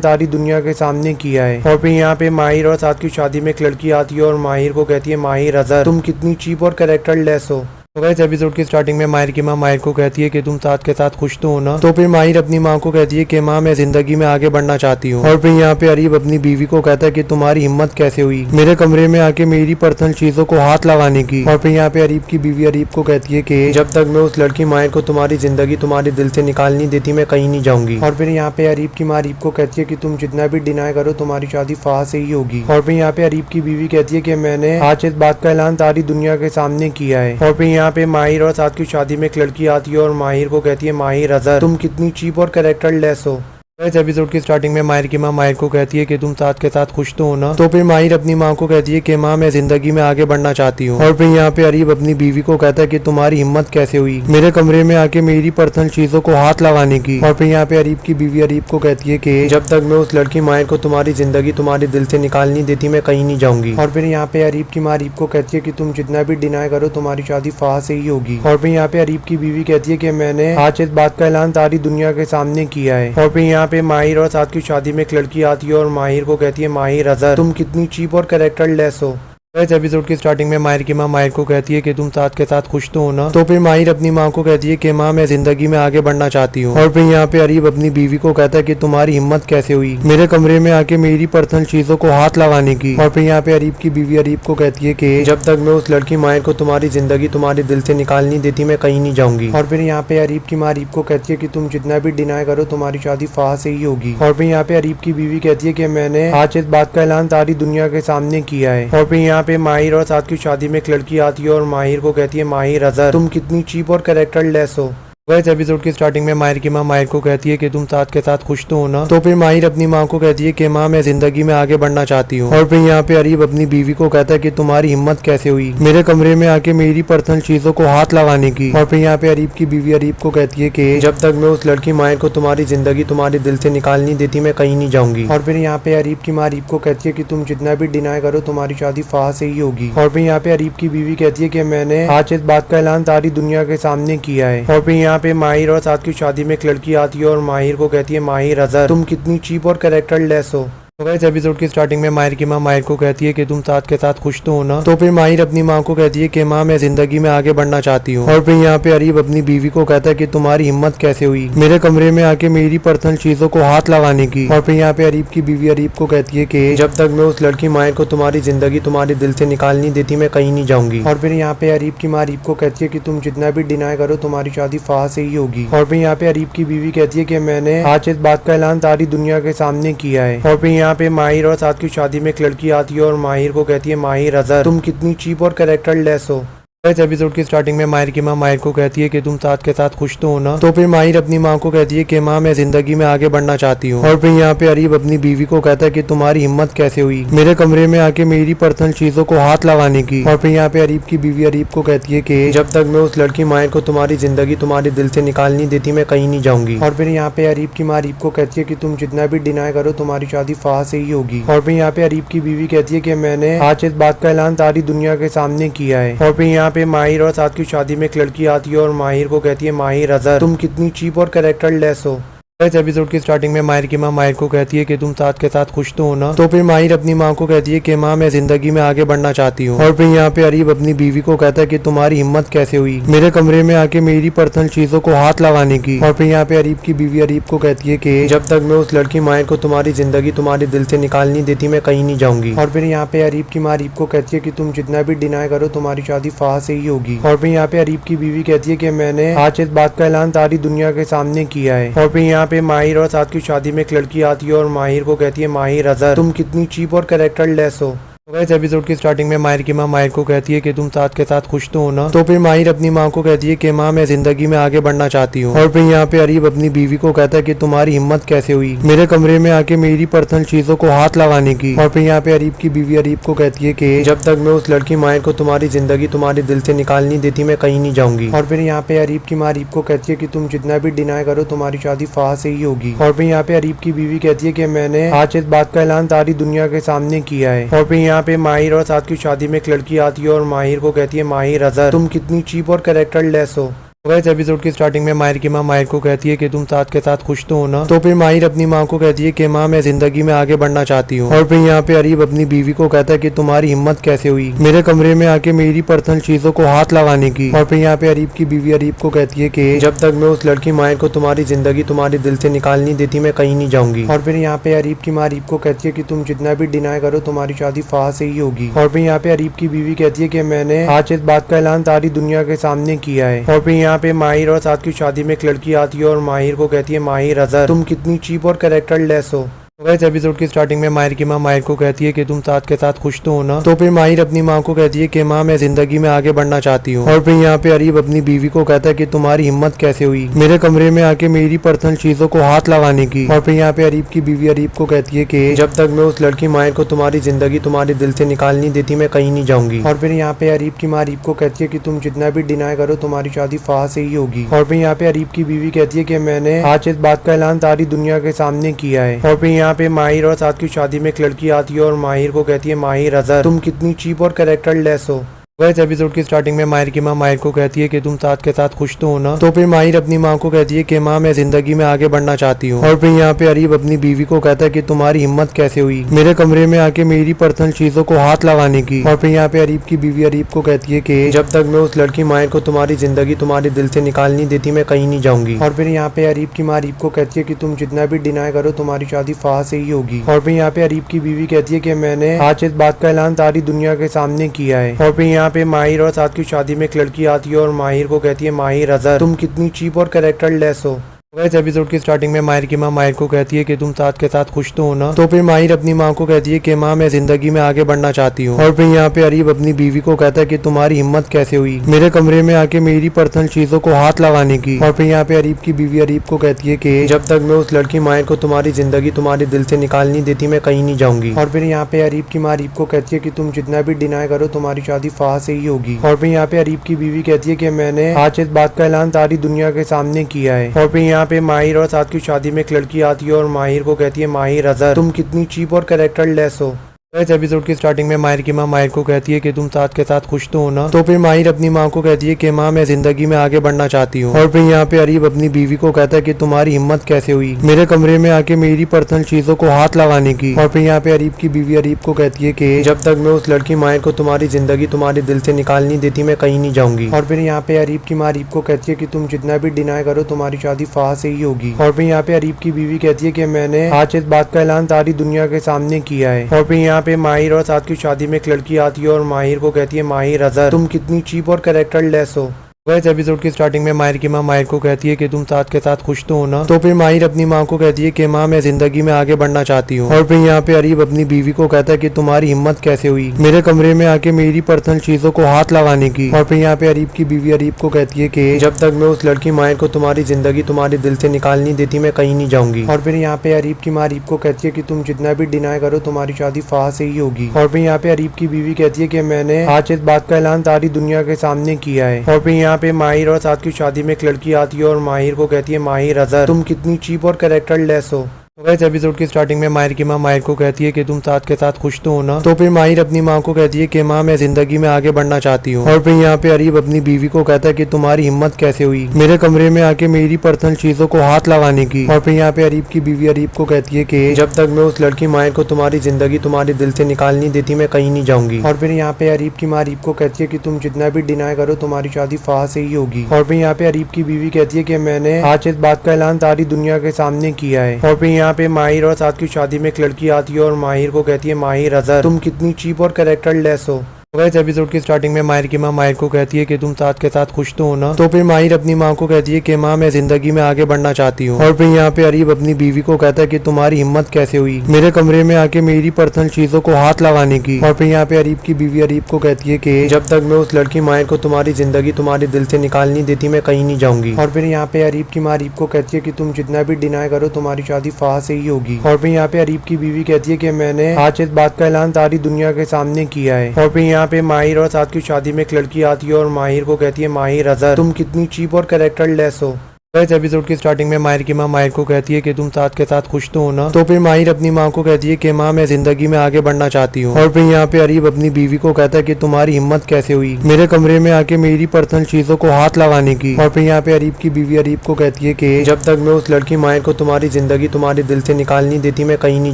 सारी दुनिया के सामने किया है। और फिर यहाँ पे माहिर और साथ की शादी में एक लड़की आती है और माहिर को कहती है माहिर अजहर तुम कितनी चीप और कैरेक्टर लेस हो। तो इस एपिसोड की स्टार्टिंग में माहिर की माँ माहिर को कहती है कि तुम साथ के साथ खुश तो हो ना। तो फिर माहिर अपनी माँ को कहती है कि माँ मैं जिंदगी में आगे बढ़ना चाहती हूँ। और फिर यहाँ पे अरीब अपनी बीवी को कहता है कि तुम्हारी हिम्मत कैसे हुई मेरे कमरे में आके मेरी पर्सनल चीजों को हाथ लगाने की। और फिर यहाँ पे अरीब की बीवी अरीब को कहती है कि जब तक मैं उस लड़की माहिर को तुम्हारी जिंदगी तुम्हारे दिल से निकाल नहीं देती मैं कहीं नहीं जाऊंगी। और फिर यहाँ पे अरीब की माँ अरीब को कहती है कि तुम जितना भी डिनाई करो तुम्हारी शादी फाह से ही होगी। और फिर यहाँ पे अरीब की बीवी कहती है कि मैंने आज इस बात का ऐलान सारी दुनिया के सामने किया है। और फिर यहाँ पे माहिर और की शादी में एक लड़की आती है और माहिर को कहती है माहिर अजहर तुम कितनी चीप और कैरेक्टर लेस हो। इस एपिसोड की स्टार्टिंग में माहिर की माँ माहिर को कहती है कि तुम साथ के साथ खुश तो हो ना। तो फिर माहिर अपनी माँ को कहती है कि माँ मैं जिंदगी में आगे बढ़ना चाहती हूँ। और फिर यहाँ पे अरीब अपनी बीवी को कहता है कि तुम्हारी हिम्मत कैसे हुई मेरे कमरे में आके मेरी पर्सनल चीजों को हाथ लगाने की। और फिर यहाँ पे अरीब की बीवी अरीब को कहती है कि जब तक मैं उस लड़की माहिर को तुम्हारी जिंदगी तुम्हारे दिल से निकाल नहीं देती मैं कहीं नहीं जाऊंगी। और फिर यहाँ पे अरीब की माँ अरीब को कहती है कि तुम जितना भी डिनाई करो तुम्हारी शादी फाह से ही होगी। और फिर यहाँ पे अरीब की बीवी कहती है कि मैंने आज इस बात का ऐलान सारी दुनिया के सामने किया है। और फिर यहाँ पे माहिर और की शादी में एक लड़की आती है और माहिर को कहती है माहिर अजहर तुम कितनी चीप और कैरेक्टर लेस हो। इस एपिसोड की स्टार्टिंग में माहिर की माँ माहिर को कहती है कि तुम साथ के साथ खुश तो हो ना। तो फिर माहिर अपनी माँ को कहती है कि माँ मैं जिंदगी में आगे बढ़ना चाहती हूँ। और फिर यहाँ पे अरीब अपनी बीवी को कहता है कि तुम्हारी हिम्मत कैसे हुई मेरे कमरे में आके मेरी पर्सनल चीजों को हाथ लगाने की। और फिर यहाँ पे अरीब की बीवी अरीब को कहती है कि जब तक मैं उस लड़की माहिर को तुम्हारी जिंदगी तुम्हारे दिल से निकाल नहीं देती मैं कहीं नहीं जाऊंगी। और फिर यहाँ पे अरीब की माँ अरीब को कहती है कि तुम जितना भी डिनाई करो तुम्हारी शादी फाह से ही होगी। और फिर यहाँ पे अरीब की बीवी कहती है कि मैंने आज इस बात का ऐलान सारी दुनिया के सामने किया है। और फिर यहाँ पे माहिर और की शादी में एक लड़की आती है और माहिर को कहती है माहिर अजहर तुम कितनी चीप और कैरेक्टर लेस हो। इस एपिसोड की स्टार्टिंग में माहिर की माँ माहिर को कहती है कि तुम साथ के साथ खुश तो हो ना। तो फिर माहिर अपनी माँ को कहती है कि माँ मैं जिंदगी में आगे बढ़ना चाहती हूँ। और फिर यहाँ पे अरीब अपनी बीवी को कहता है कि तुम्हारी हिम्मत कैसे हुई मेरे कमरे में आके मेरी पर्सनल चीजों को हाथ लगाने की। और फिर यहाँ पे अरीब की बीवी अरीब को कहती है कि जब तक मैं उस लड़की माहिर को तुम्हारी जिंदगी तुम्हारे दिल से निकाल नहीं देती मैं कहीं नहीं जाऊंगी। और फिर यहाँ पे अरीब की माँ अरीब को कहती है कि तुम जितना भी डिनाई करो तुम्हारी शादी फाह से ही होगी। और फिर यहाँ पे अरीब की बीवी कहती है कि मैंने आज इस बात का ऐलान सारी दुनिया के सामने किया है। और फिर यहाँ पे माहिर और की शादी में एक लड़की आती है और माहिर को कहती है माहिर अजहर तुम कितनी चीप और कैरेक्टर लेस हो। तो इस एपिसोड की स्टार्टिंग में माहिर की माँ माहिर को कहती है कि तुम साथ के साथ खुश तो हो ना। तो फिर माहिर अपनी माँ को कहती है कि माँ मैं जिंदगी में आगे बढ़ना चाहती हूँ। और फिर यहाँ पे अरीब अपनी बीवी को कहता है कि तुम्हारी हिम्मत कैसे हुई मेरे कमरे में आके मेरी पर्सनल चीजों को हाथ लगाने की। और फिर यहाँ पे अरीब की बीवी अरीब को कहती है कि जब तक मैं उस लड़की माहिर को तुम्हारी जिंदगी तुम्हारे दिल से निकाल नहीं देती मैं कहीं नहीं जाऊंगी। और फिर यहाँ पे अरीब की माँ अरीब को कहती है कि तुम जितना भी डिनाई करो तुम्हारी शादी फाह से ही होगी। और फिर यहाँ पे अरीब की बीवी कहती है कि मैंने आज इस बात का ऐलान सारी दुनिया के सामने किया है। और फिर यहाँ पे माहिर और की शादी में एक लड़की आती है और माहिर को कहती है माहिर अजहर तुम कितनी चीप और कैरेक्टर लेस हो। इस एपिसोड की स्टार्टिंग में माहिर की माँ माहिर को कहती है कि तुम साथ के साथ खुश तो हो ना। तो फिर माहिर अपनी माँ को कहती है कि माँ मैं जिंदगी में आगे बढ़ना चाहती हूँ। और फिर यहाँ पे अरीब अपनी बीवी को कहता है कि तुम्हारी हिम्मत कैसे हुई मेरे कमरे में आके मेरी पर्सनल चीजों को हाथ लगाने की। और फिर यहाँ पे अरीब की बीवी अरीब को कहती है कि जब तक मैं उस लड़की माहिर को तुम्हारी जिंदगी तुम्हारे दिल से निकाल नहीं देती मैं कहीं नहीं जाऊंगी। और फिर यहाँ पे अरीब की माँ अरीब को कहती है कि तुम जितना भी डिनाई करो तुम्हारी शादी फाह से ही होगी। और फिर यहाँ पे अरीब की बीवी कहती है कि मैंने आज इस बात का ऐलान सारी दुनिया के सामने किया है। और फिर यहाँ पे माहिर और की शादी में एक लड़की आती है और माहिर को कहती है माहिर अजहर तुम कितनी चीप और कैरेक्टर लेस हो। इस एपिसोड की स्टार्टिंग में माहिर की माँ माहिर को कहती है कि तुम साथ के साथ खुश तो हो ना। तो फिर माहिर अपनी माँ को कहती है कि माँ मैं जिंदगी में आगे बढ़ना चाहती हूँ। और फिर यहाँ पे अरीब अपनी बीवी को कहता है कि तुम्हारी हिम्मत कैसे हुई मेरे कमरे में आके मेरी पर्सनल चीजों को हाथ लगाने की। और फिर यहाँ पे अरीब की बीवी अरीब को कहती है कि जब तक मैं उस लड़की माहिर को तुम्हारी जिंदगी तुम्हारे दिल से निकाल नहीं देती मैं कहीं नहीं जाऊंगी। और फिर यहाँ पे अरीब की माँ अरीब को कहती है कि तुम जितना भी डिनाई करो तुम्हारी शादी फाह से ही होगी। और फिर यहाँ पे अरीब की बीवी कहती है कि मैंने आज इस बात का ऐलान सारी दुनिया के सामने किया है। और फिर यहाँ पे माहिर और की शादी में एक लड़की आती है और माहिर को कहती है माहिर अजहर तुम कितनी चीप और कैरेक्टर लेस हो। तो गाइस एपिसोड की स्टार्टिंग में माहिर की माँ माहिर को कहती है कि तुम साथ के साथ खुश तो हो ना। तो फिर माहिर अपनी माँ को कहती है कि माँ मैं जिंदगी में आगे बढ़ना चाहती हूँ। और फिर यहाँ पे अरीब अपनी बीवी को कहता है कि तुम्हारी हिम्मत कैसे हुई मेरे कमरे में आके मेरी पर्सनल चीजों को हाथ लगाने की। और फिर यहाँ पे अरीब की बीवी अरीब को कहती है कि जब तक मैं उस लड़की माहिर को तुम्हारी जिंदगी तुम्हारे दिल से निकाल नहीं देती मैं कहीं नहीं जाऊंगी। और फिर यहाँ पे अरीब की माँ अरीब को कहती है कि तुम जितना भी डिनाई करो तुम्हारी शादी फाह से ही होगी। और फिर यहाँ पे अरीब की बीवी कहती है कि मैंने आज इस बात का ऐलान सारी दुनिया के सामने किया है। और फिर यहाँ पे माहिर और की शादी में एक लड़की आती है और माहिर को कहती है माहिर अजहर तुम कितनी चीप और कैरेक्टर लेस हो। इस एपिसोड की स्टार्टिंग में माहिर की माँ माहिर को कहती है कि तुम साथ के साथ खुश तो हो ना। तो फिर माहिर अपनी माँ को कहती है कि माँ मैं जिंदगी में आगे बढ़ना चाहती हूँ। और फिर यहाँ पे अरीब अपनी बीवी को कहता है कि तुम्हारी हिम्मत कैसे हुई मेरे कमरे में आके मेरी पर्सनल चीजों को हाथ लगाने की। और फिर यहाँ पे अरीब की बीवी अरीब को कहती है कि जब तक मैं उस लड़की माहिर को तुम्हारी जिंदगी तुम्हारे दिल से निकाल नहीं देती मैं कहीं नहीं जाऊंगी। और फिर यहाँ पे अरीब की माँ अरीब को कहती है कि तुम जितना भी डिनाई करो तुम्हारी शादी फाह से ही होगी। और फिर यहाँ पे अरीब की बीवी कहती है कि मैंने आज इस बात का ऐलान सारी दुनिया के सामने किया है। और फिर यहाँ पे माहिर और की शादी में एक लड़की आती है और माहिर को कहती है माहिर अजहर तुम कितनी चीप और कैरेक्टर लेस हो। इस एपिसोड की स्टार्टिंग में माहिर की माँ माहिर को कहती है कि तुम साथ के साथ खुश तो हो ना। तो फिर माहिर अपनी माँ को कहती है कि माँ मैं जिंदगी में आगे बढ़ना चाहती हूँ। और फिर यहाँ पे अरीब अपनी बीवी को कहता है कि तुम्हारी हिम्मत कैसे हुई मेरे कमरे में आके मेरी पर्सनल चीजों को हाथ लगाने की। और फिर यहाँ पे अरीब की बीवी अरीब को कहती है कि जब तक मैं उस लड़की माहिर को तुम्हारी जिंदगी तुम्हारे दिल से निकाल नहीं देती मैं कहीं नहीं जाऊंगी। और फिर यहाँ पे अरीब की माँ अरीब को कहती है कि तुम जितना भी डिनाई करो तुम्हारी शादी फाह से ही होगी। और फिर यहाँ पे अरीब की बीवी कहती है कि मैंने आज इस बात का ऐलान सारी दुनिया के सामने किया है। और फिर यहाँ पे माहिर और की शादी में एक लड़की आती है और माहिर को कहती है माहिर अजहर तुम कितनी चीप और कैरेक्टर लेस हो। इस एपिसोड की स्टार्टिंग में माहिर की माँ माहिर को कहती है कि तुम साथ के साथ खुश तो हो ना। तो फिर माहिर अपनी माँ को कहती है कि माँ मैं जिंदगी में आगे बढ़ना चाहती हूँ। और फिर यहाँ पे अरीब अपनी बीवी को कहता है कि तुम्हारी हिम्मत कैसे हुई मेरे कमरे में आके मेरी पर्सनल चीजों को हाथ लगाने की। और फिर यहाँ पे अरीब की बीवी अरीब को कहती है कि जब तक मैं उस लड़की माहिर को तुम्हारी जिंदगी तुम्हारे दिल से निकाल नहीं देती मैं कहीं नहीं जाऊंगी। और फिर यहाँ पे अरीब की माँ अरीब को कहती है कि तुम जितना भी डिनाई करो तुम्हारी शादी फाह से ही होगी। और फिर यहाँ पे अरीब की बीवी कहती है कि मैंने आज इस बात का ऐलान सारी दुनिया के सामने किया है। और फिर यहाँ पे माहिर और की शादी में एक लड़की आती है और माहिर को कहती है माहिर अजहर तुम कितनी चीप और कैरेक्टर लेस हो। इस एपिसोड की स्टार्टिंग में माहिर की माँ माहिर को कहती है कि तुम साथ के साथ खुश तो हो ना। तो फिर माहिर अपनी माँ को कहती है कि माँ मैं जिंदगी में आगे बढ़ना चाहती हूँ। और फिर यहाँ पे अरीब अपनी बीवी को कहता है कि तुम्हारी हिम्मत कैसे हुई मेरे कमरे में आके मेरी पर्सनल चीजों को हाथ लगाने की। और फिर यहाँ पे अरीब की बीवी अरीब को कहती है कि जब तक मैं उस लड़की माहिर को तुम्हारी जिंदगी तुम्हारे दिल से निकाल नहीं देती मैं कहीं नहीं जाऊंगी। और फिर यहाँ पे अरीब की माँ अरीब को कहती है कि तुम जितना भी डिनाई करो तुम्हारी शादी फाह से ही होगी। और फिर यहाँ पे अरीब की बीवी कहती है कि मैंने आज इस बात का ऐलान सारी दुनिया के सामने किया है। और फिर यहाँ पे माहिर और की शादी में एक लड़की आती है और माहिर को कहती है माहिर अजहर तुम कितनी चीप और कैरेक्टर लेस हो। इस एपिसोड की स्टार्टिंग में माहिर की माँ माहिर को कहती है कि तुम साथ के साथ खुश तो हो ना। तो फिर माहिर अपनी माँ को कहती है कि माँ मैं जिंदगी में आगे बढ़ना चाहती हूँ। और फिर यहाँ पे अरीब अपनी बीवी को कहता है कि तुम्हारी हिम्मत कैसे हुई मेरे कमरे में आके मेरी पर्सनल चीजों को हाथ लगाने की। और फिर यहाँ पे अरीब की बीवी अरीब को कहती है कि जब तक मैं उस लड़की माहिर को तुम्हारी जिंदगी तुम्हारे दिल से निकाल नहीं देती मैं कहीं नहीं जाऊंगी। और फिर यहाँ पे अरीब की माँ अरीब को कहती है कि तुम जितना भी डिनाई करो तुम्हारी शादी फाह से ही होगी। और फिर यहाँ पे अरीब की बीवी कहती है कि मैंने आज इस बात का ऐलान सारी दुनिया के सामने किया है। और फिर यहाँ पे माहिर और की शादी में एक लड़की आती है और माहिर को कहती है माहिर अजहर तुम कितनी चीप और कैरेक्टर लेस हो। इस एपिसोड की स्टार्टिंग में माहिर की माँ माहिर को कहती है कि तुम साथ के साथ खुश तो हो ना। तो फिर माहिर अपनी माँ को कहती है कि माँ मैं जिंदगी में आगे बढ़ना चाहती हूँ। और फिर यहाँ पे अरीब अपनी बीवी को कहता है कि तुम्हारी हिम्मत कैसे हुई मेरे कमरे में आके मेरी पर्सनल चीजों को हाथ लगाने की। और फिर यहाँ पे अरीब की बीवी अरीब को कहती है कि जब तक मैं उस लड़की माहिर को तुम्हारी जिंदगी तुम्हारे दिल से निकाल नहीं देती मैं कहीं नहीं जाऊंगी। और फिर यहाँ पे अरीब की माँ अरीब को कहती है कि तुम जितना भी डिनाई करो तुम्हारी शादी फाह से ही होगी। और फिर यहाँ पे अरीब की बीवी कहती है कि मैंने आज इस बात का ऐलान सारी दुनिया के सामने किया है। और फिर यहाँ पे माहिर और की शादी में एक लड़की आती है और माहिर को कहती है माहिर अजहर तुम कितनी चीप और कैरेक्टर लेस हो। इस एपिसोड की स्टार्टिंग में माहिर की माँ माहिर को कहती है कि तुम साथ के साथ खुश तो हो ना। तो फिर माहिर अपनी माँ को कहती है कि माँ मैं जिंदगी में आगे बढ़ना चाहती हूँ। और फिर यहाँ पे अरीब अपनी बीवी को कहता है कि तुम्हारी हिम्मत कैसे हुई मेरे कमरे में आके मेरी पर्सनल चीजों को हाथ लगाने की। और फिर यहाँ पे अरीब की बीवी अरीब को कहती है कि जब तक मैं उस लड़की माहिर को तुम्हारी जिंदगी तुम्हारे दिल से निकाल नहीं देती मैं कहीं नहीं जाऊंगी। और फिर यहाँ पे अरीब की माँ अरीब को कहती है कि तुम जितना भी डिनाई करो तुम्हारी शादी फाह से ही होगी। और फिर यहाँ पे अरीब की बीवी कहती है कि मैंने आज इस बात का ऐलान सारी दुनिया के सामने किया है। और फिर यहाँ पे माहिर और की शादी में एक लड़की आती है और माहिर को कहती है माहिर अजहर तुम कितनी चीप और कैरेक्टर लेस हो। तो इस एपिसोड की स्टार्टिंग में माहिर की माँ माहिर को कहती है कि तुम साथ के साथ खुश तो हो ना। तो फिर माहिर अपनी माँ को कहती है कि माँ मैं जिंदगी में आगे बढ़ना चाहती हूँ। और फिर यहाँ पे अरीब अपनी बीवी को कहता है कि तुम्हारी हिम्मत कैसे हुई मेरे कमरे में आके मेरी पर्सनल चीजों को हाथ लगाने की। और फिर यहाँ पे अरीब की बीवी अरीब को कहती है कि जब तक मैं उस लड़की माहिर को तुम्हारी जिंदगी तुम्हारे दिल से निकाल नहीं देती मैं कहीं नहीं जाऊंगी। और फिर यहाँ पे अरीब की माँ अरीब को कहती है कि तुम जितना भी डिनाई करो तुम्हारी शादी फाह से ही होगी। और फिर यहाँ पे अरीब की बीवी कहती है कि मैंने आज इस बात का ऐलान सारी दुनिया के सामने किया है। और फिर यहाँ पे माहिर और साथ की शादी में एक लड़की आती है और माहिर को कहती है माहिर अजहर तुम कितनी चीप और कैरेक्टर लेस हो। इस एपिसोड की स्टार्टिंग में माहिर की माँ माहिर को कहती है कि तुम साथ के साथ खुश तो हो ना। तो फिर माहिर अपनी माँ को कहती है कि माँ मैं जिंदगी में आगे बढ़ना चाहती हूँ। और फिर यहाँ पे अरीब अपनी बीवी को कहता है कि तुम्हारी हिम्मत कैसे हुई मेरे कमरे में आके मेरी पर्सनल चीजों को हाथ लगाने की। और फिर यहाँ पे अरीब की बीवी अरीब को कहती है कि जब तक मैं उस लड़की माहिर को तुम्हारी जिंदगी तुम्हारे दिल से निकाल नहीं देती मैं कहीं नहीं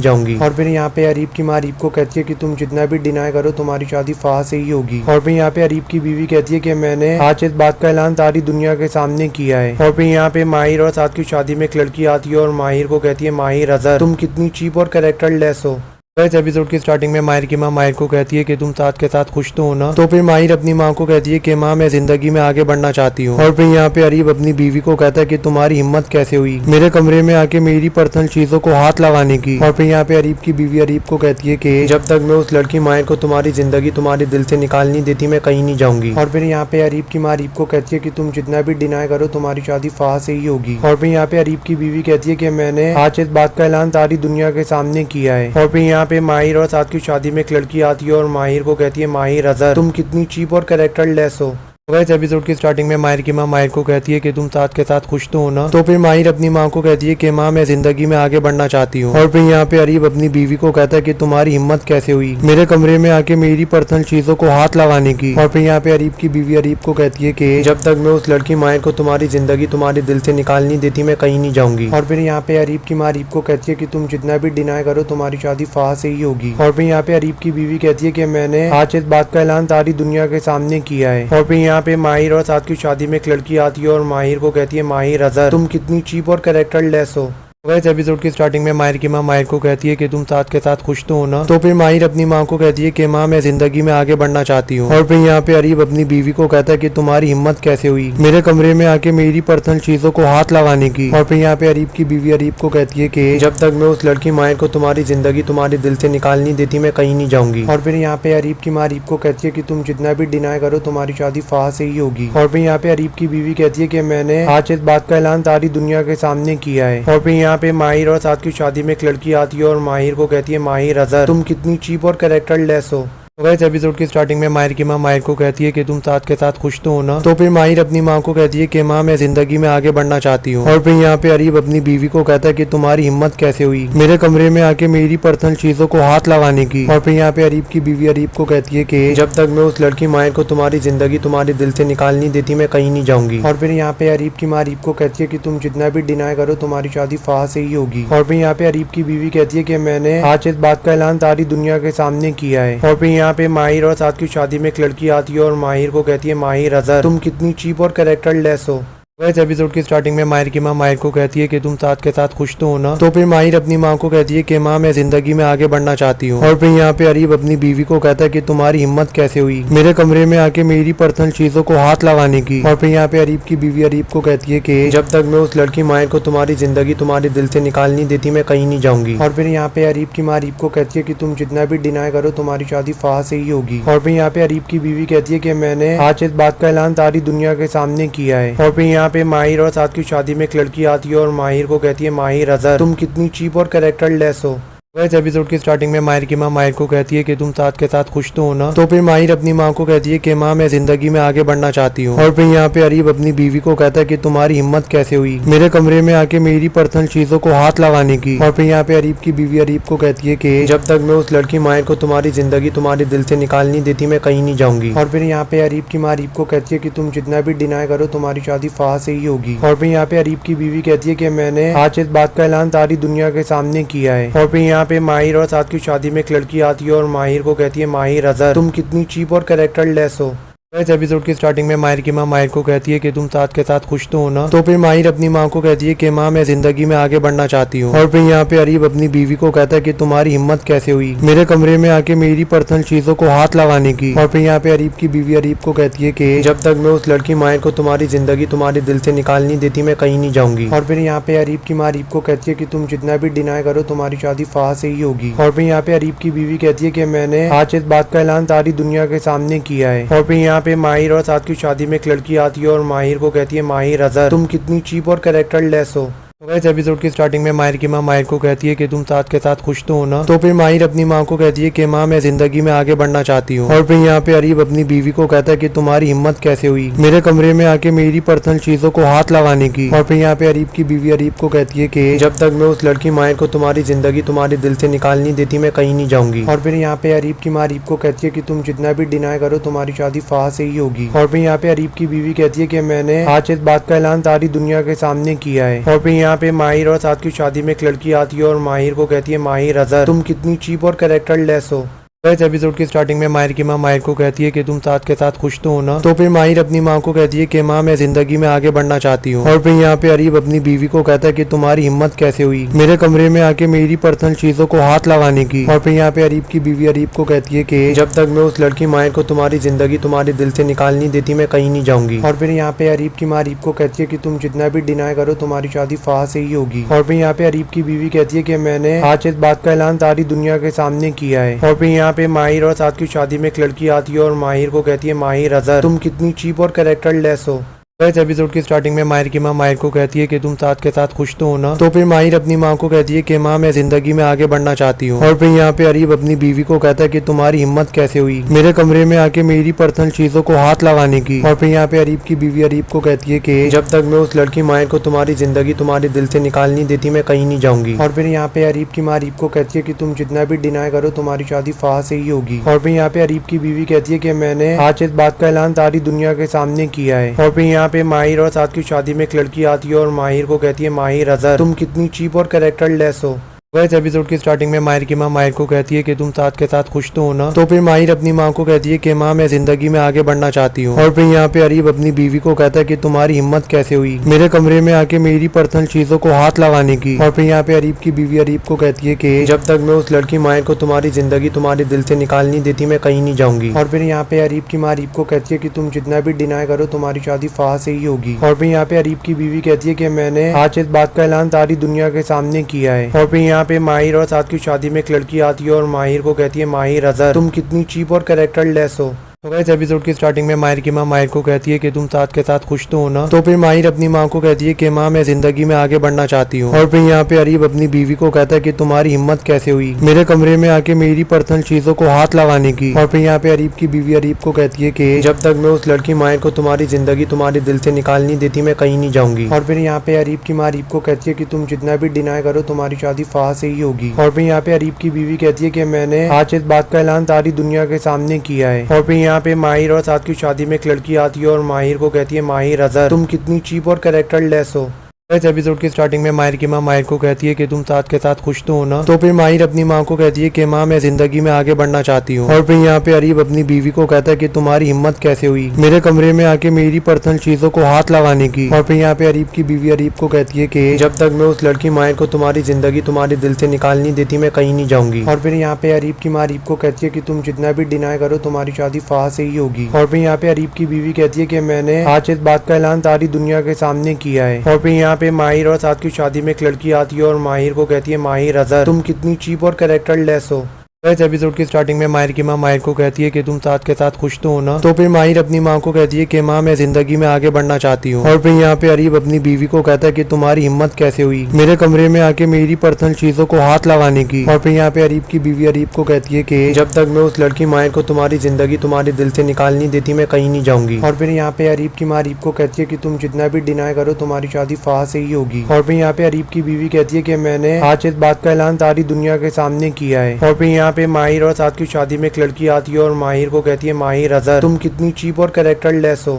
जाऊंगी। और फिर यहाँ पे अरीब की माँ अरीब को कहती है कि तुम जितना भी डिनाई करो तुम्हारी शादी फाह से ही होगी। और फिर यहाँ पे अरीब की बीवी कहती है कि मैंने आज इस बात का ऐलान सारी दुनिया के सामने किया है। और फिर यहाँ पे माहिर और साथ की शादी में एक लड़की आती है और माहिर को कहती है माहिर अजहर तुम कितनी चीप और कैरेक्टर लेस हो। इस एपिसोड की स्टार्टिंग में माहिर की माँ माहिर को कहती है कि तुम साथ के साथ खुश तो हो ना। तो फिर माहिर अपनी माँ को कहती है कि माँ मैं जिंदगी में आगे बढ़ना चाहती हूँ। और फिर यहाँ पे अरीब अपनी बीवी को कहता है कि तुम्हारी हिम्मत कैसे हुई मेरे कमरे में आके मेरी पर्सनल चीजों को हाथ लगाने की। और फिर यहाँ पे अरीब की बीवी अरीब को कहती है कि जब तक मैं उस लड़की माहिर को तुम्हारी जिंदगी तुम्हारे दिल से निकाल नहीं देती मैं कहीं नहीं जाऊंगी। और फिर यहाँ पे अरीब की माँ अरीब को कहती है कि तुम जितना भी डिनाई करो तुम्हारी शादी फाह से ही होगी। और फिर यहाँ पे अरीब की बीवी कहती है कि मैंने आज इस बात का ऐलान सारी दुनिया के सामने किया है। और फिर यहाँ पे माहिर और की शादी में एक लड़की आती है और माहिर को कहती है माहिर अजहर तुम कितनी चीप और कैरेक्टर लेस हो। इस एपिसोड की स्टार्टिंग में माहिर की माँ माहिर को कहती है कि तुम साथ के साथ खुश तो हो ना। तो फिर माहिर अपनी माँ को कहती है कि माँ मैं जिंदगी में आगे बढ़ना चाहती हूँ। और फिर यहाँ पे अरीब अपनी बीवी को कहता है कि तुम्हारी हिम्मत कैसे हुई मेरे कमरे में आके मेरी पर्सनल चीजों को हाथ लगाने की। और फिर यहाँ पे अरीब की बीवी अरीब को कहती है कि जब तक मैं उस लड़की माहिर को तुम्हारी जिंदगी तुम्हारे दिल से निकाल नहीं देती मैं कहीं नहीं जाऊंगी। और फिर यहाँ पे अरीब की माँ अरीब को कहती है कि तुम जितना भी डिनाई करो तुम्हारी शादी फाह से ही होगी। और फिर यहाँ पे अरीब की बीवी कहती है कि मैंने आज इस बात का ऐलान सारी दुनिया के सामने किया है। और फिर यहाँ पे माहिर और साथ की शादी में एक लड़की आती है और माहिर को कहती है माहिर अजहर तुम कितनी चीप और कैरेक्टर लेस हो। इस एपिसोड की स्टार्टिंग में माहिर की माँ माहिर को कहती है कि तुम साथ के साथ खुश तो हो ना। तो फिर माहिर अपनी माँ को कहती है कि माँ मैं जिंदगी में आगे बढ़ना चाहती हूँ। और फिर यहाँ पे अरीब अपनी बीवी को कहता है कि तुम्हारी हिम्मत कैसे हुई मेरे कमरे में आके मेरी पर्सनल चीजों को हाथ लगाने की। और फिर यहाँ पे अरीब की बीवी अरीब को कहती है कि जब तक मैं उस लड़की माहिर को तुम्हारी जिंदगी तुम्हारे दिल से निकाल नहीं देती मैं कहीं नहीं जाऊंगी। और फिर यहाँ पे अरीब की माँ अरीब को कहती है कि तुम जितना भी डिनाई करो तुम्हारी शादी फाह से ही होगी। और फिर यहाँ पे अरीब की बीवी कहती है कि मैंने आज इस बात का ऐलान सारी दुनिया के सामने किया है। और फिर यहाँ पे माहिर और की शादी में एक लड़की आती है और माहिर को कहती है माहिर अजहर तुम कितनी चीप और कैरेक्टर लेस हो। इस एपिसोड की स्टार्टिंग में माहिर की माँ माहिर को कहती है कि तुम साथ के साथ खुश तो हो ना। तो फिर माहिर अपनी माँ को कहती है कि माँ मैं जिंदगी में आगे बढ़ना चाहती हूँ। और फिर यहाँ पे अरीब अपनी बीवी को कहता है कि तुम्हारी हिम्मत कैसे हुई मेरे कमरे में आके मेरी पर्सनल चीजों को हाथ लगाने की। और फिर यहाँ पे अरीब की बीवी अरीब को कहती है कि जब तक मैं उस लड़की माहिर को तुम्हारी जिंदगी तुम्हारे दिल से निकाल नहीं देती मैं कहीं नहीं जाऊंगी। और फिर यहाँ पे अरीब की माँ अरीब को कहती है कि तुम जितना भी डिनाई करो तुम्हारी शादी फाह से ही होगी। और फिर यहाँ पे अरीब की बीवी कहती है कि मैंने आज इस बात का ऐलान सारी दुनिया के सामने किया है। और फिर यहाँ पे माहिर और साथ की शादी में एक लड़की आती है और माहिर को कहती है माहिर अजहर तुम कितनी चीप और कैरेक्टर लेस हो। इस एपिसोड की स्टार्टिंग में माहिर की माँ माहिर को कहती है कि तुम साथ के साथ खुश तो हो ना। तो फिर माहिर अपनी माँ को कहती है कि माँ मैं जिंदगी में आगे बढ़ना चाहती हूँ। और फिर यहाँ पे अरीब अपनी बीवी को कहता है कि तुम्हारी हिम्मत कैसे हुई मेरे कमरे में आके मेरी पर्सनल चीजों को हाथ लगाने की। और फिर यहाँ पे अरीब की बीवी अरीब को कहती है कि जब तक मैं उस लड़की माहिर को तुम्हारी जिंदगी तुम्हारे दिल से निकाल नहीं देती मैं कहीं नहीं जाऊंगी। और फिर यहाँ पे अरीब की माँ अरीब को कहती है कि तुम जितना भी डिनाई करो तुम्हारी शादी फाह से ही होगी। और फिर यहाँ पे अरीब की बीवी कहती है कि मैंने आज इस बात का ऐलान सारी दुनिया के सामने किया है। और फिर यहाँ पे माहिर और की शादी में एक लड़की आती है और माहिर को कहती है माहिर अजहर तुम कितनी चीप और कैरेक्टर लेस हो। इस एपिसोड की स्टार्टिंग में माहिर की माँ माहिर को कहती है कि तुम साथ के साथ खुश तो हो ना। तो फिर माहिर अपनी माँ को कहती है कि माँ मैं जिंदगी में आगे बढ़ना चाहती हूँ। और फिर यहाँ पे अरीब अपनी बीवी को कहता है कि तुम्हारी हिम्मत कैसे हुई मेरे कमरे में आके मेरी पर्सनल चीजों को हाथ लगाने की। और फिर यहाँ पे अरीब की बीवी अरीब को कहती है कि जब तक मैं उस लड़की माहिर को तुम्हारी जिंदगी तुम्हारे दिल से निकाल नहीं देती मैं कहीं नहीं जाऊंगी। और फिर यहाँ पे अरीब की माँ अरीब को कहती है कि तुम जितना भी डिनाई करो तुम्हारी शादी फाह से ही होगी। और फिर यहाँ पे अरीब की बीवी कहती है कि मैंने आज इस बात का ऐलान सारी दुनिया के सामने किया है। और फिर यहाँ पे माहिर और की शादी में एक लड़की आती है और माहिर को कहती है माहिर अजहर तुम कितनी चीप और कैरेक्टर लेस हो। इस एपिसोड की स्टार्टिंग में माहिर की माँ माहिर को कहती है कि तुम साथ के साथ खुश तो हो ना। तो फिर माहिर अपनी माँ को कहती है कि माँ मैं जिंदगी में आगे बढ़ना चाहती हूँ। और फिर यहाँ पे अरीब अपनी बीवी को कहता है कि तुम्हारी हिम्मत कैसे हुई मेरे कमरे में आके मेरी पर्सनल चीजों को हाथ लगाने की। और फिर यहाँ पे अरीब की बीवी अरीब को कहती है कि जब तक मैं उस लड़की माहिर को तुम्हारी जिंदगी तुम्हारे दिल से निकाल नहीं देती मैं कहीं नहीं जाऊंगी। और फिर यहाँ पे अरीब की माँ अरीब को कहती है कि तुम जितना भी डिनाई करो तुम्हारी शादी फाह से ही होगी। और फिर यहाँ पे अरीब की बीवी कहती है कि मैंने आज इस बात का ऐलान सारी दुनिया के सामने किया है। और फिर यहाँ पे माहिर और साथ की शादी में एक लड़की आती है और माहिर को कहती है माहिर अजहर तुम कितनी चीप और कैरेक्टर लेस हो। इस एपिसोड की स्टार्टिंग में माहिर की माँ माहिर को कहती है कि तुम साथ के साथ खुश तो हो ना। तो फिर माहिर अपनी माँ को कहती है कि माँ मैं जिंदगी में आगे बढ़ना चाहती हूँ। और फिर यहाँ पे अरीब अपनी बीवी को कहता है कि तुम्हारी हिम्मत कैसे हुई मेरे कमरे में आके मेरी पर्सनल चीजों को हाथ लगाने की। और फिर यहाँ पे अरीब की बीवी अरीब को कहती है कि जब तक मैं उस लड़की माहिर को तुम्हारी जिंदगी तुम्हारे दिल से निकाल नहीं देती मैं कहीं नहीं जाऊंगी। और फिर यहाँ पे अरीब की माँ अरीब को कहती है कि तुम जितना भी डिनाई करो तुम्हारी शादी फाह से ही होगी। और फिर यहाँ पे अरीब की बीवी कहती है कि मैंने आज इस बात का ऐलान सारी दुनिया के सामने किया है। और फिर यहाँ पे माहिर और की शादी में एक लड़की आती है और माहिर को कहती है माहिर अजहर तुम कितनी चीप और कैरेक्टर लेस हो। इस एपिसोड की स्टार्टिंग में माहिर की माँ माहिर को कहती है कि तुम साथ के साथ खुश तो हो ना। तो फिर माहिर अपनी माँ को कहती है कि माँ मैं जिंदगी में आगे बढ़ना चाहती हूँ। और फिर यहाँ पे अरीब अपनी बीवी को कहता है कि तुम्हारी हिम्मत कैसे हुई मेरे कमरे में आके मेरी पर्सनल चीजों को हाथ लगाने की। और फिर यहाँ पे अरीब की बीवी अरीब को कहती है कि जब तक मैं उस लड़की माहिर को तुम्हारी जिंदगी तुम्हारे दिल से निकाल नहीं देती मैं कहीं नहीं जाऊंगी। और फिर यहाँ पे अरीब की माँ अरीब को कहती है कि तुम जितना भी डिनाई करो तुम्हारी शादी फाह से ही होगी। और फिर यहाँ पे अरीब की बीवी कहती है कि मैंने आज इस बात का ऐलान सारी दुनिया के सामने किया है। और फिर यहाँ पे माहिर और की शादी में एक लड़की आती है और माहिर को कहती है माहिर अजहर तुम कितनी चीप और कैरेक्टर लेस हो। इस एपिसोड की स्टार्टिंग में माहिर की माँ माहिर को कहती है कि तुम साथ के साथ खुश तो हो ना। तो फिर माहिर अपनी माँ को कहती है कि माँ मैं जिंदगी में आगे बढ़ना चाहती हूँ। और फिर यहाँ पे अरीब अपनी बीवी को कहता है कि तुम्हारी हिम्मत कैसे हुई मेरे कमरे में आके मेरी पर्सनल चीजों को हाथ लगाने की। और फिर यहाँ पे अरीब की बीवी अरीब को कहती है कि जब तक मैं उस लड़की माहिर को तुम्हारी जिंदगी तुम्हारे दिल से निकाल नहीं देती मैं कहीं नहीं जाऊंगी। और फिर यहाँ पे अरीब की माँ अरीब को कहती है कि तुम जितना भी डिनाई करो तुम्हारी शादी फाह से ही होगी। और फिर यहाँ पे अरीब की बीवी कहती है कि मैंने आज इस बात का ऐलान सारी दुनिया के सामने किया है। और फिर यहाँ पे माहिर और की शादी में एक लड़की आती है और माहिर को कहती है माहिर अजहर तुम कितनी चीप और कैरेक्टर लेस हो। इस एपिसोड की स्टार्टिंग में माहिर की माँ माहिर को कहती है कि तुम साथ के साथ खुश तो हो ना। तो फिर माहिर अपनी माँ को कहती है कि माँ मैं जिंदगी में आगे बढ़ना चाहती हूँ। और फिर यहाँ पे अरीब अपनी बीवी को कहता है कि तुम्हारी हिम्मत कैसे हुई मेरे कमरे में आके मेरी पर्सनल चीजों को हाथ लगाने की। और फिर यहाँ पे अरीब की बीवी अरीब को कहती है कि जब तक मैं उस लड़की माहिर को तुम्हारी जिंदगी तुम्हारे दिल से निकाल नहीं देती मैं कहीं नहीं जाऊंगी। और फिर यहाँ पे अरीब की माँ अरीब को कहती है कि तुम जितना भी डिनाई करो तुम्हारी शादी फाह से ही होगी। और फिर यहाँ पे अरीब की बीवी कहती है कि मैंने आज इस बात का ऐलान सारी दुनिया के सामने किया है। और फिर यहाँ पे माहिर और की शादी में एक लड़की आती है और माहिर को कहती है माहिर अजहर तुम कितनी चीप और कैरेक्टर लेस हो। तो इस एपिसोड की स्टार्टिंग में माहिर की माँ माहिर को कहती है कि तुम साथ के साथ खुश तो हो ना। तो फिर माहिर अपनी माँ को कहती है कि माँ मैं जिंदगी में आगे बढ़ना चाहती हूँ। और फिर यहाँ पे अरीब अपनी बीवी को कहता है कि तुम्हारी हिम्मत कैसे हुई मेरे कमरे में आके मेरी पर्सनल चीजों को हाथ लगाने की। और फिर यहाँ पे अरीब की बीवी अरीब को कहती है कि जब तक मैं उस लड़की माहिर को तुम्हारी जिंदगी तुम्हारे दिल से निकाल नहीं देती मैं कहीं नहीं जाऊंगी। और फिर यहाँ पे अरीब की माँ अरीब को कहती है कि तुम जितना भी डिनाई करो तुम्हारी शादी फाह से ही होगी। और फिर यहाँ पे अरीब की बीवी कहती है कि मैंने आज इस बात का ऐलान सारी दुनिया के सामने किया है। और फिर यहाँ पे माहिर और की शादी में एक लड़की आती है और माहिर को कहती है माहिर अजहर तुम कितनी चीप और कैरेक्टर लेस हो। इस एपिसोड की स्टार्टिंग में माहिर की माँ माहिर को कहती है कि तुम साथ के साथ खुश तो हो ना। तो फिर माहिर अपनी माँ को कहती है कि माँ मैं जिंदगी में आगे बढ़ना चाहती हूँ। और फिर यहाँ पे अरीब अपनी बीवी को कहता है कि तुम्हारी हिम्मत कैसे हुई मेरे कमरे में आके मेरी पर्सनल चीजों को हाथ लगाने की। और फिर यहाँ पे अरीब की बीवी अरीब को कहती है कि जब तक मैं उस लड़की माहिर को तुम्हारी जिंदगी तुम्हारे दिल से निकाल नहीं देती मैं कहीं नहीं जाऊंगी। और फिर यहाँ पे अरीब की माँ अरीब को कहती है कि तुम जितना भी डिनाई करो तुम्हारी शादी फाह से ही होगी। और फिर यहाँ पे अरीब की बीवी कहती है कि मैंने आज इस बात का ऐलान सारी दुनिया के सामने किया है। और फिर यहाँ पे माहिर और की शादी में एक लड़की आती है और माहिर को कहती है माहिर अजहर तुम कितनी चीप और कैरेक्टर लेस हो। इस एपिसोड की स्टार्टिंग में माहिर की माँ माहिर को कहती है कि तुम साथ के साथ खुश तो हो ना। तो फिर माहिर अपनी माँ को कहती है कि माँ मैं जिंदगी में आगे बढ़ना चाहती हूँ। और फिर यहाँ पे अरीब अपनी बीवी को कहता है कि तुम्हारी हिम्मत कैसे हुई मेरे कमरे में आके मेरी पर्सनल चीजों को हाथ लगाने की। और फिर यहाँ पे अरीब की बीवी अरीब को कहती है कि जब तक मैं उस लड़की माहिर को तुम्हारी जिंदगी तुम्हारे दिल से निकाल नहीं देती मैं कहीं नहीं जाऊंगी। और फिर यहाँ पे अरीब की माँ अरीब को कहती है कि तुम जितना भी डिनाई करो तुम्हारी शादी फाह से ही होगी। और फिर यहाँ पे अरीब की बीवी कहती है कि मैंने आज इस बात का ऐलान सारी दुनिया के सामने किया है। और फिर यहाँ पे माहिर और की शादी में एक लड़की आती है और माहिर को कहती है माहिर अजहर तुम कितनी चीप और कैरेक्टर लेस हो।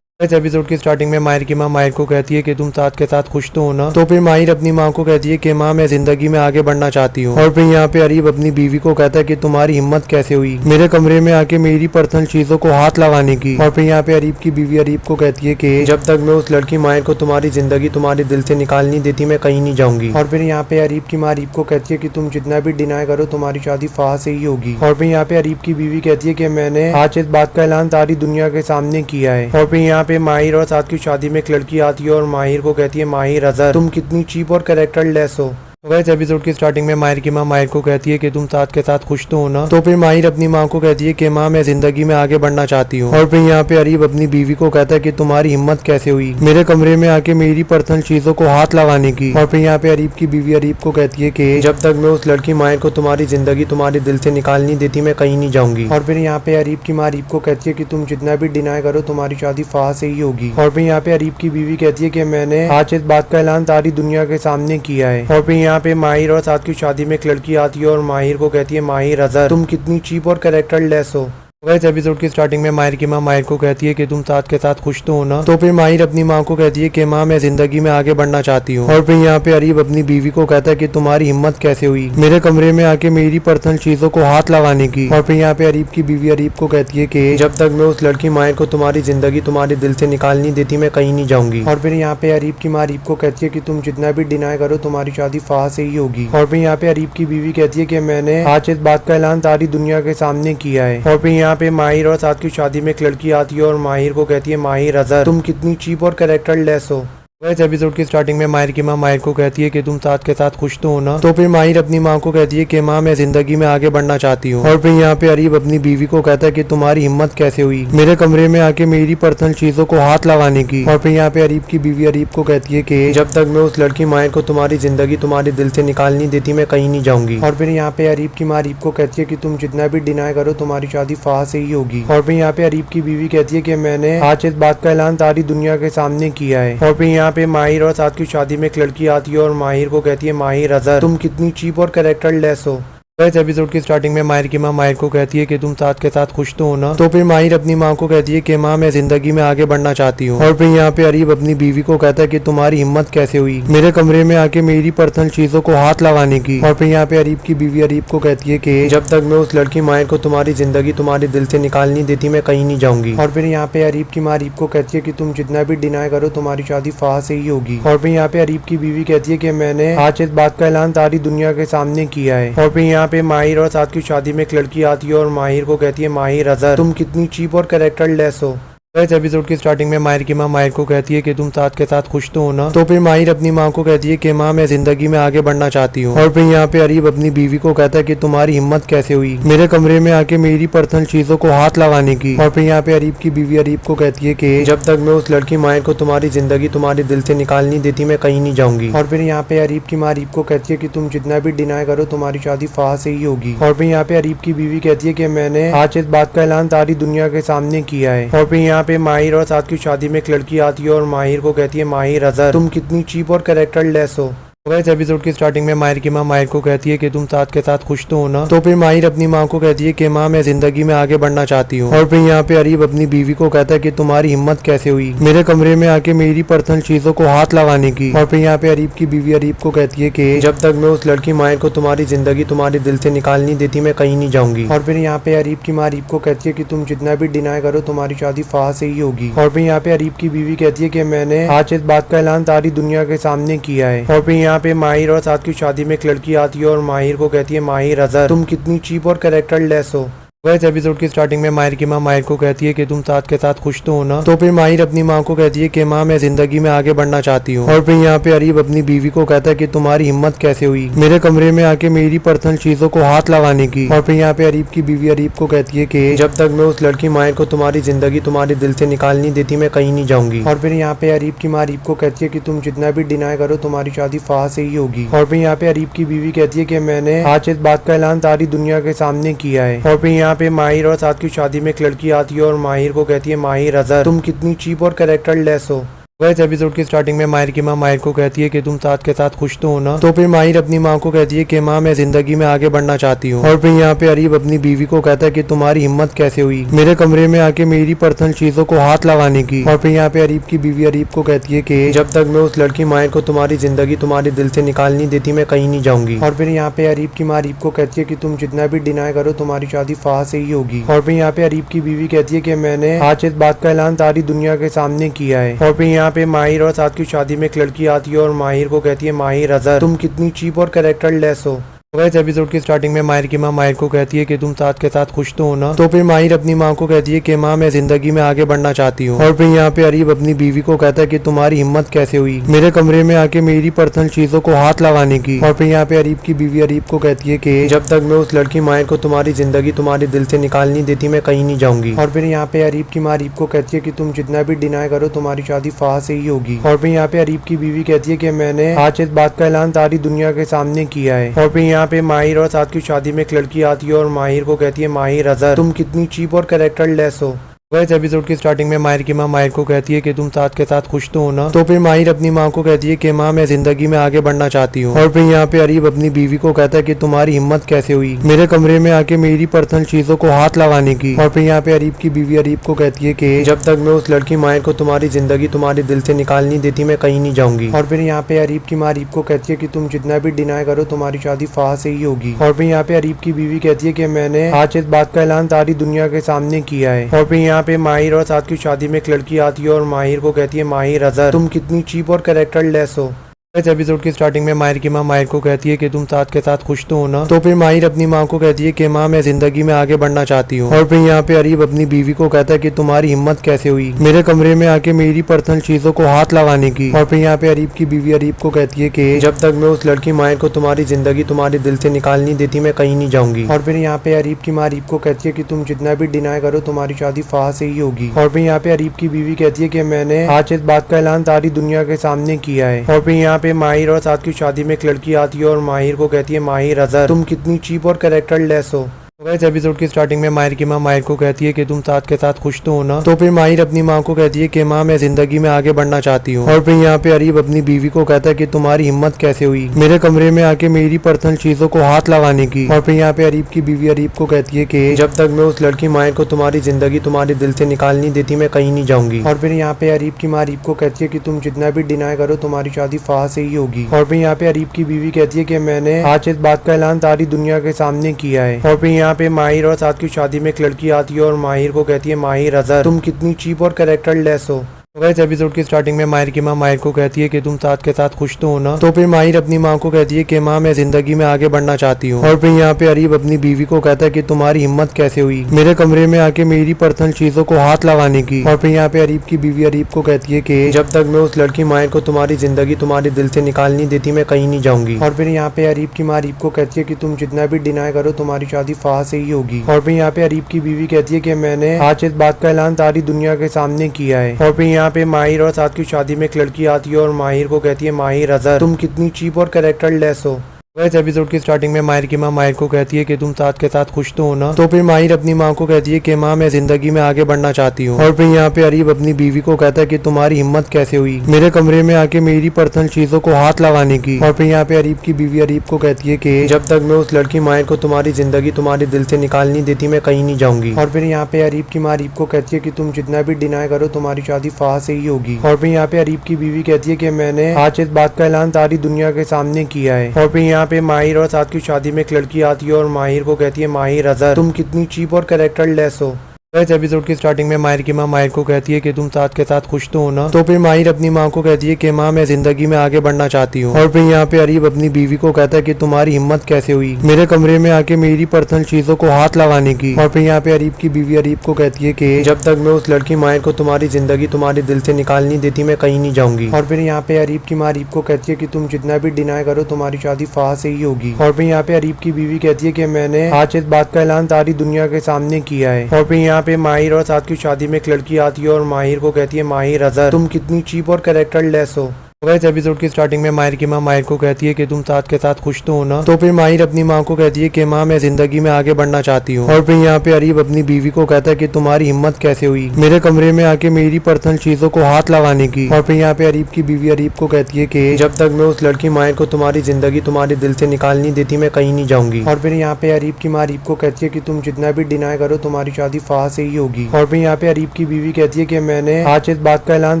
इस एपिसोड की स्टार्टिंग में माहिर की माँ माहिर को कहती है कि तुम साथ के साथ खुश तो हो ना। तो फिर माहिर अपनी माँ को कहती है कि माँ मैं जिंदगी में आगे बढ़ना चाहती हूँ। और फिर यहाँ पे अरीब अपनी बीवी को कहता है कि तुम्हारी हिम्मत कैसे हुई मेरे कमरे में आके मेरी पर्सनल चीजों को हाथ लगाने की। और फिर यहाँ पे अरीब की बीवी अरीब को कहती है कि जब तक मैं उस लड़की माहिर को तुम्हारी जिंदगी तुम्हारे दिल से निकाल नहीं देती मैं कहीं नहीं जाऊंगी। और फिर यहाँ पे अरीब की माँ अरीब को कहती है कि तुम जितना भी डिनाई करो तुम्हारी शादी फाह से ही होगी। और फिर यहाँ पे अरीब की बीवी कहती है कि मैंने आज इस बात का ऐलान सारी दुनिया के सामने किया है। और फिर यहाँ पे माहिर और साथ की शादी में एक लड़की आती है और माहिर को कहती है माहिर अजहर तुम कितनी चीप और कैरेक्टर लेस हो। इस एपिसोड की स्टार्टिंग में माहिर की माँ माहिर को कहती है कि तुम साथ के साथ खुश तो हो ना। तो फिर माहिर अपनी माँ को कहती है कि माँ मैं जिंदगी में आगे बढ़ना चाहती हूँ। और फिर यहाँ पे अरीब अपनी बीवी को कहता है कि तुम्हारी हिम्मत कैसे हुई मेरे कमरे में आके मेरी पर्सनल चीजों को हाथ लगाने की। और फिर यहाँ पे अरीब की बीवी अरीब को कहती है कि जब तक मैं उस लड़की माहिर को तुम्हारी जिंदगी तुम्हारे दिल से निकाल नहीं देती मैं कहीं नहीं जाऊंगी। और फिर यहाँ पे अरीब की माँ अरीब को कहती है कि तुम जितना भी डिनाई करो तुम्हारी शादी फाह से ही होगी। और फिर यहाँ पे अरीब की बीवी कहती है कि मैंने आज इस बात का ऐलान सारी दुनिया के सामने किया है। और फिर यहाँ पे माहिर और साथ की शादी में एक लड़की आती है और माहिर को कहती है माहिर अजहर तुम कितनी चीप और कैरेक्टर लेस हो। इस एपिसोड की स्टार्टिंग में माहिर की माँ माहिर को कहती है कि तुम साथ के साथ खुश तो हो ना। तो फिर माहिर अपनी माँ को कहती है कि माँ मैं जिंदगी में आगे बढ़ना चाहती हूँ। और फिर यहाँ पे अरीब अपनी बीवी को कहता है कि तुम्हारी हिम्मत कैसे हुई मेरे कमरे में आके मेरी पर्सनल चीजों को हाथ लगाने की। और फिर यहाँ पे अरीब की बीवी अरीब को कहती है कि जब तक मैं उस लड़की माहिर को तुम्हारी जिंदगी तुम्हारे दिल से निकाल नहीं देती मैं कहीं नहीं जाऊंगी। और फिर यहाँ पे अरीब की माँ अरीब को कहती है कि तुम जितना भी डिनाई करो तुम्हारी शादी फाह से ही होगी। और फिर यहाँ पे अरीब की बीवी कहती है कि मैंने आज इस बात का ऐलान सारी दुनिया के सामने किया है। और फिर यहाँ पे माहिर और की शादी में एक लड़की आती है और माहिर को कहती है माहिर अजहर तुम कितनी चीप और कैरेक्टर लेस हो। इस एपिसोड की स्टार्टिंग में माहिर की माँ माहिर को कहती है कि तुम साथ के साथ खुश तो हो ना। तो फिर माहिर अपनी माँ को कहती है कि माँ मैं जिंदगी में आगे बढ़ना चाहती हूँ। और फिर यहाँ पे अरीब अपनी बीवी को कहता है कि तुम्हारी हिम्मत कैसे हुई मेरे कमरे में आके मेरी पर्सनल चीजों को हाथ लगाने की। और फिर यहाँ पे अरीब की बीवी अरीब को कहती है कि जब तक मैं उस लड़की माहिर को तुम्हारी जिंदगी तुम्हारे दिल से निकाल नहीं देती मैं कहीं नहीं जाऊंगी। और फिर यहाँ पे अरीब की माँ अरीब को कहती है कि तुम जितना भी डिनाई करो तुम्हारी शादी फाह से ही होगी। और फिर यहाँ पे अरीब की बीवी कहती है कि मैंने आज इस बात का ऐलान सारी दुनिया के सामने किया है। और फिर यहाँ पे माहिर और की शादी में एक लड़की आती है और माहिर को कहती है माहिर अजहर तुम कितनी चीप और कैरेक्टर लेस हो। इस एपिसोड की स्टार्टिंग में माहिर की माँ माहिर को कहती है कि तुम साथ के साथ खुश तो हो ना। तो फिर माहिर अपनी माँ को कहती है कि माँ मैं जिंदगी में आगे बढ़ना चाहती हूँ। और फिर यहाँ पे अरीब अपनी बीवी को कहता है कि तुम्हारी हिम्मत कैसे हुई मेरे कमरे में आके मेरी पर्सनल चीजों को हाथ लगाने की। और फिर यहाँ पे अरीब की बीवी अरीब को कहती है कि जब तक मैं उस लड़की माहिर को तुम्हारी जिंदगी तुम्हारे दिल से निकाल नहीं देती मैं कहीं नहीं जाऊंगी। और फिर यहाँ पे अरीब की माँ अरीब को कहती है कि तुम जितना भी डिनाई करो तुम्हारी शादी फाह से ही होगी। और फिर यहाँ पे अरीब की बीवी कहती है कि मैंने आज इस बात का ऐलान सारी दुनिया के सामने किया है। और फिर यहाँ पे माहिर और की शादी में एक लड़की आती है और माहिर को कहती है माहिर अजहर तुम कितनी चीप और कैरेक्टर लेस हो। इस एपिसोड की स्टार्टिंग में माहिर की माँ माहिर को कहती है कि तुम साथ के साथ खुश तो हो ना। तो फिर माहिर अपनी माँ को कहती है कि माँ मैं जिंदगी में आगे बढ़ना चाहती हूँ। और फिर यहाँ पे अरीब अपनी बीवी को कहता है कि तुम्हारी हिम्मत कैसे हुई मेरे कमरे में आके मेरी पर्सनल चीजों को हाथ लगाने की। और फिर यहाँ पे अरीब की बीवी अरीब को कहती है कि जब तक मैं उस लड़की माहिर को तुम्हारी जिंदगी तुम्हारे दिल से निकाल नहीं देती मैं कहीं नहीं जाऊंगी। और फिर यहाँ पे अरीब की माँ अरीब को कहती है कि तुम जितना भी डिनाई करो तुम्हारी शादी फाह से ही होगी। और फिर यहाँ पे अरीब की बीवी कहती है कि मैंने आज इस बात का ऐलान सारी दुनिया के सामने किया है। और फिर यहाँ पे माहिर और की शादी में एक लड़की आती है और माहिर को कहती है माहिर अजहर तुम कितनी चीप और कैरेक्टर लेस हो। इस एपिसोड की स्टार्टिंग में माहिर की माँ माहिर को कहती है कि तुम साथ के साथ खुश तो हो ना। तो फिर माहिर अपनी माँ को कहती है कि माँ मैं जिंदगी में आगे बढ़ना चाहती हूँ। और फिर यहाँ पे अरीब अपनी बीवी को कहता है कि तुम्हारी हिम्मत कैसे हुई मेरे कमरे में आके मेरी पर्सनल चीजों को हाथ लगाने की। और फिर यहाँ पे अरीब की बीवी अरीब को कहती है कि जब तक मैं उस लड़की माहिर को तुम्हारी जिंदगी तुम्हारे दिल से निकाल नहीं देती मैं कहीं नहीं जाऊंगी। और फिर यहाँ पे अरीब की माँ अरीब को कहती है कि तुम जितना भी डिनाई करो तुम्हारी शादी फाह से ही होगी। और फिर यहाँ पे अरीब की बीवी कहती है कि मैंने आज इस बात का ऐलान सारी दुनिया के सामने किया है। और फिर यहाँ पे माहिर और की शादी में एक लड़की आती है और माहिर को कहती है माहिर अजहर तुम कितनी चीप और कैरेक्टर लेस हो। इस एपिसोड की स्टार्टिंग में माहिर की माँ माहिर को कहती है कि तुम साथ के साथ खुश तो हो ना। तो फिर माहिर अपनी माँ को कहती है कि माँ मैं जिंदगी में आगे बढ़ना चाहती हूँ। और फिर यहाँ पे अरीब अपनी बीवी को कहता है कि तुम्हारी हिम्मत कैसे हुई मेरे कमरे में आके मेरी पर्सनल चीजों को हाथ लगाने की। और फिर यहाँ पे अरीब की बीवी अरीब को कहती है कि जब तक मैं उस लड़की माहिर को तुम्हारी जिंदगी तुम्हारे दिल से निकाल नहीं देती मैं कहीं नहीं जाऊंगी। और फिर यहाँ पे अरीब की माँ अरीब को कहती है कि तुम जितना भी डिनाई करो तुम्हारी शादी फाह से ही होगी। और फिर यहाँ पे अरीब की बीवी कहती है कि मैंने आज इस बात का ऐलान सारी दुनिया के सामने किया है। और फिर यहाँ पे माहिर और की शादी में एक लड़की आती है और माहिर को कहती है माहिर अजहर तुम कितनी चीप और कैरेक्टर लेस हो। इस एपिसोड की स्टार्टिंग में माहिर की माँ माहिर को कहती है कि तुम साथ के साथ खुश तो हो ना। तो फिर माहिर अपनी माँ को कहती है कि माँ मैं जिंदगी में आगे बढ़ना चाहती हूँ। और फिर यहाँ पे अरीब अपनी बीवी को कहता है कि तुम्हारी हिम्मत कैसे हुई मेरे कमरे में आके मेरी पर्सनल चीजों को हाथ लगाने की। और फिर यहाँ पे अरीब की बीवी अरीब को कहती है कि जब तक मैं उस लड़की माहिर को तुम्हारी जिंदगी तुम्हारे दिल से निकाल नहीं देती मैं कहीं नहीं जाऊंगी। और फिर यहाँ पे अरीब की माँ अरीब को कहती है कि तुम जितना भी डिनाई करो तुम्हारी शादी फाह से ही होगी। और फिर यहाँ पे अरीब की बीवी कहती है कि मैंने आज इस बात का ऐलान सारी दुनिया के सामने किया है। और फिर यहाँ पे माहिर और की शादी में एक लड़की आती है और माहिर को कहती है माहिर अजहर तुम कितनी चीप और कैरेक्टर लेस हो। इस एपिसोड की स्टार्टिंग में माहिर की माँ माहिर को कहती है कि तुम साथ के साथ खुश तो हो ना। तो फिर माहिर अपनी माँ को कहती है कि माँ मैं जिंदगी में आगे बढ़ना चाहती हूँ। और फिर यहाँ पे अरीब अपनी बीवी को कहता है कि तुम्हारी हिम्मत कैसे हुई मेरे कमरे में आके मेरी पर्सनल चीजों को हाथ लगाने की। और फिर यहाँ पे अरीब की बीवी अरीब को कहती है कि जब तक मैं उस लड़की माहिर को तुम्हारी जिंदगी तुम्हारे दिल से निकाल नहीं देती मैं कहीं नहीं जाऊंगी। और फिर यहाँ पे अरीब की माँ अरीब को कहती है कि तुम जितना भी डिनाई करो तुम्हारी शादी फाह से ही होगी। और फिर यहाँ पे अरीब की बीवी कहती है कि मैंने आज इस बात का ऐलान सारी दुनिया के सामने किया है। और फिर यहाँ पे माहिर और की शादी में एक लड़की आती है और माहिर को कहती है माहिर अजहर तुम कितनी चीप और कैरेक्टर लेस हो। इस एपिसोड की स्टार्टिंग में माहिर की माँ माहिर को कहती है कि तुम साथ के साथ खुश तो हो ना। तो फिर माहिर अपनी माँ को कहती है कि माँ मैं जिंदगी में आगे बढ़ना चाहती हूँ। और फिर यहाँ पे अरीब अपनी बीवी को कहता है कि तुम्हारी हिम्मत कैसे हुई मेरे कमरे में आके मेरी पर्सनल चीजों को हाथ लगाने की। और फिर यहाँ पे अरीब की बीवी अरीब को कहती है कि जब तक मैं उस लड़की माहिर को तुम्हारी जिंदगी तुम्हारे दिल से निकाल नहीं देती मैं कहीं नहीं जाऊंगी। और फिर यहाँ पे अरीब की माँ अरीब को कहती है कि तुम जितना भी डिनाई करो तुम्हारी शादी फाह से ही होगी। और फिर यहाँ पे अरीब की बीवी कहती है कि मैंने आज इस बात का ऐलान सारी दुनिया के सामने किया है। और फिर यहाँ पे माहिर और की शादी में एक लड़की आती है और माहिर को कहती है माहिर अजहर तुम कितनी चीप और कैरेक्टर लेस हो। इस एपिसोड की स्टार्टिंग में माहिर की माँ माहिर को कहती है कि तुम साथ के साथ खुश तो हो ना। तो फिर माहिर अपनी माँ को कहती है कि माँ मैं जिंदगी में आगे बढ़ना चाहती हूँ। और फिर यहाँ पे अरीब अपनी बीवी को कहता है कि तुम्हारी हिम्मत कैसे हुई मेरे कमरे में आके मेरी पर्सनल चीजों को हाथ लगाने की। और फिर यहाँ पे अरीब की बीवी अरीब को कहती है कि जब तक मैं उस लड़की माहिर को तुम्हारी जिंदगी तुम्हारे दिल से निकाल नहीं देती मैं कहीं नहीं जाऊंगी। और फिर यहाँ पे अरीब की माँ अरीब को कहती है कि तुम जितना भी डिनाई करो तुम्हारी शादी फाह से ही होगी। और फिर यहाँ पे अरीब की बीवी कहती है कि मैंने आज इस बात का ऐलान सारी दुनिया के सामने किया है। और फिर यहाँ पे माहिर और की शादी में एक लड़की आती है और माहिर को कहती है माहिर अजहर तुम कितनी चीप और कैरेक्टर लेस हो। इस एपिसोड की स्टार्टिंग में माहिर की माँ माहिर को कहती है कि तुम साथ के साथ खुश तो हो ना। तो फिर माहिर अपनी माँ को कहती है कि माँ मैं जिंदगी में आगे बढ़ना चाहती हूँ। और फिर यहाँ पे अरीब अपनी बीवी को कहता है कि तुम्हारी हिम्मत कैसे हुई मेरे कमरे में आके मेरी पर्सनल चीजों को हाथ लगाने की। और फिर यहाँ पे अरीब की बीवी अरीब को कहती है कि जब तक मैं उस लड़की माहिर को तुम्हारी जिंदगी तुम्हारे दिल से निकाल नहीं देती मैं कहीं नहीं जाऊंगी। और फिर यहाँ पे अरीब की माँ अरीब को कहती है कि तुम जितना भी डिनाई करो तुम्हारी शादी फाह से ही होगी। और फिर यहाँ पे अरीब की बीवी कहती है कि मैंने आज इस बात का ऐलान सारी दुनिया के सामने किया है। और फिर यहाँ पे माहिर और की शादी में एक लड़की आती है और माहिर को कहती है माहिर अजहर तुम कितनी चीप और कैरेक्टर लेस हो। इस एपिसोड की स्टार्टिंग में माहिर की माँ माहिर को कहती है कि तुम साथ के साथ खुश तो हो ना। तो फिर माहिर अपनी माँ को कहती है कि माँ मैं जिंदगी में आगे बढ़ना चाहती हूँ। और फिर यहाँ पे अरीब अपनी बीवी को कहता है कि तुम्हारी हिम्मत कैसे हुई मेरे कमरे में आके मेरी पर्सनल चीजों को हाथ लगाने की। और फिर यहाँ पे अरीब की बीवी अरीब को कहती है कि जब तक मैं उस लड़की माहिर को तुम्हारी जिंदगी तुम्हारे दिल से निकाल नहीं देती मैं कहीं नहीं जाऊंगी। और फिर यहाँ पे अरीब की माँ अरीब को कहती है कि तुम जितना भी डिनाई करो तुम्हारी शादी फाह से ही होगी। और फिर यहाँ पे अरीब की बीवी कहती है कि मैंने आज इस बात का ऐलान सारी दुनिया के सामने किया है। और फिर यहाँ पे माहिर और की शादी में एक लड़की आती है और माहिर को कहती है माहिर अजहर तुम कितनी चीप और कैरेक्टर लेस हो। इस एपिसोड की स्टार्टिंग में माहिर की माँ माहिर को कहती है कि तुम साथ के साथ खुश तो हो ना। तो फिर माहिर अपनी माँ को कहती है कि माँ मैं जिंदगी में आगे बढ़ना चाहती हूँ। और फिर यहाँ पे अरीब अपनी बीवी को कहता है कि तुम्हारी हिम्मत कैसे हुई मेरे कमरे में आके मेरी पर्सनल चीजों को हाथ लगाने की। और फिर यहाँ पे अरीब की बीवी अरीब को कहती है कि जब तक मैं उस लड़की माहिर को तुम्हारी जिंदगी तुम्हारे दिल से निकाल नहीं देती मैं कहीं नहीं जाऊंगी। और फिर यहाँ पे अरीब की माँ अरीब को कहती है कि तुम जितना भी डिनाई करो तुम्हारी शादी फाह से ही होगी। और फिर यहाँ पे अरीब की बीवी कहती है कि मैंने आज इस बात का ऐलान सारी दुनिया के सामने किया है। और फिर यहाँ पे माहिर और की शादी में एक लड़की आती है और माहिर को कहती है माहिर अजहर तुम कितनी चीप और कैरेक्टर लेस हो। इस एपिसोड की स्टार्टिंग में माहिर की माँ माहिर को कहती है कि तुम साथ के साथ खुश तो हो ना। तो फिर माहिर अपनी माँ को कहती है कि माँ मैं जिंदगी में आगे बढ़ना चाहती हूँ। और फिर यहाँ पे अरीब अपनी बीवी को कहता है कि तुम्हारी हिम्मत कैसे हुई मेरे कमरे में आके मेरी पर्सनल चीजों को हाथ लगाने की। और फिर यहाँ पे अरीब की बीवी अरीब को कहती है कि जब तक मैं उस लड़की माहिर को तुम्हारी जिंदगी तुम्हारे दिल से निकाल नहीं देती मैं कहीं नहीं जाऊंगी। और फिर यहाँ पे अरीब की माँ अरीब को कहती है कि तुम जितना भी डिनाई करो तुम्हारी शादी फाह से ही होगी। और फिर यहाँ पे अरीब की बीवी कहती है कि मैंने आज इस बात का ऐलान सारी दुनिया के सामने किया है। और फिर यहाँ पे माहिर और की शादी में एक लड़की आती है और माहिर को कहती है माहिर अजहर तुम कितनी चीप और कैरेक्टर लेस हो। इस एपिसोड की स्टार्टिंग में माहिर की माँ माहिर को कहती है कि तुम साथ के साथ खुश तो हो ना। तो फिर माहिर अपनी माँ को कहती है कि माँ मैं जिंदगी में आगे बढ़ना चाहती हूँ। और फिर यहाँ पे अरीब अपनी बीवी को कहता है कि तुम्हारी हिम्मत कैसे हुई मेरे कमरे में आके मेरी पर्सनल चीजों को हाथ लगाने की। और फिर यहाँ पे अरीब की बीवी अरीब को कहती है कि जब तक मैं उस लड़की माहिर को तुम्हारी जिंदगी तुम्हारे दिल से निकाल नहीं देती मैं कहीं नहीं जाऊंगी। और फिर यहाँ पे अरीब की माँ अरीब को कहती है कि तुम जितना भी डिनाई करो तुम्हारी शादी फाह से ही होगी। और फिर यहाँ पे अरीब की बीवी कहती है कि मैंने आज इस बात का ऐलान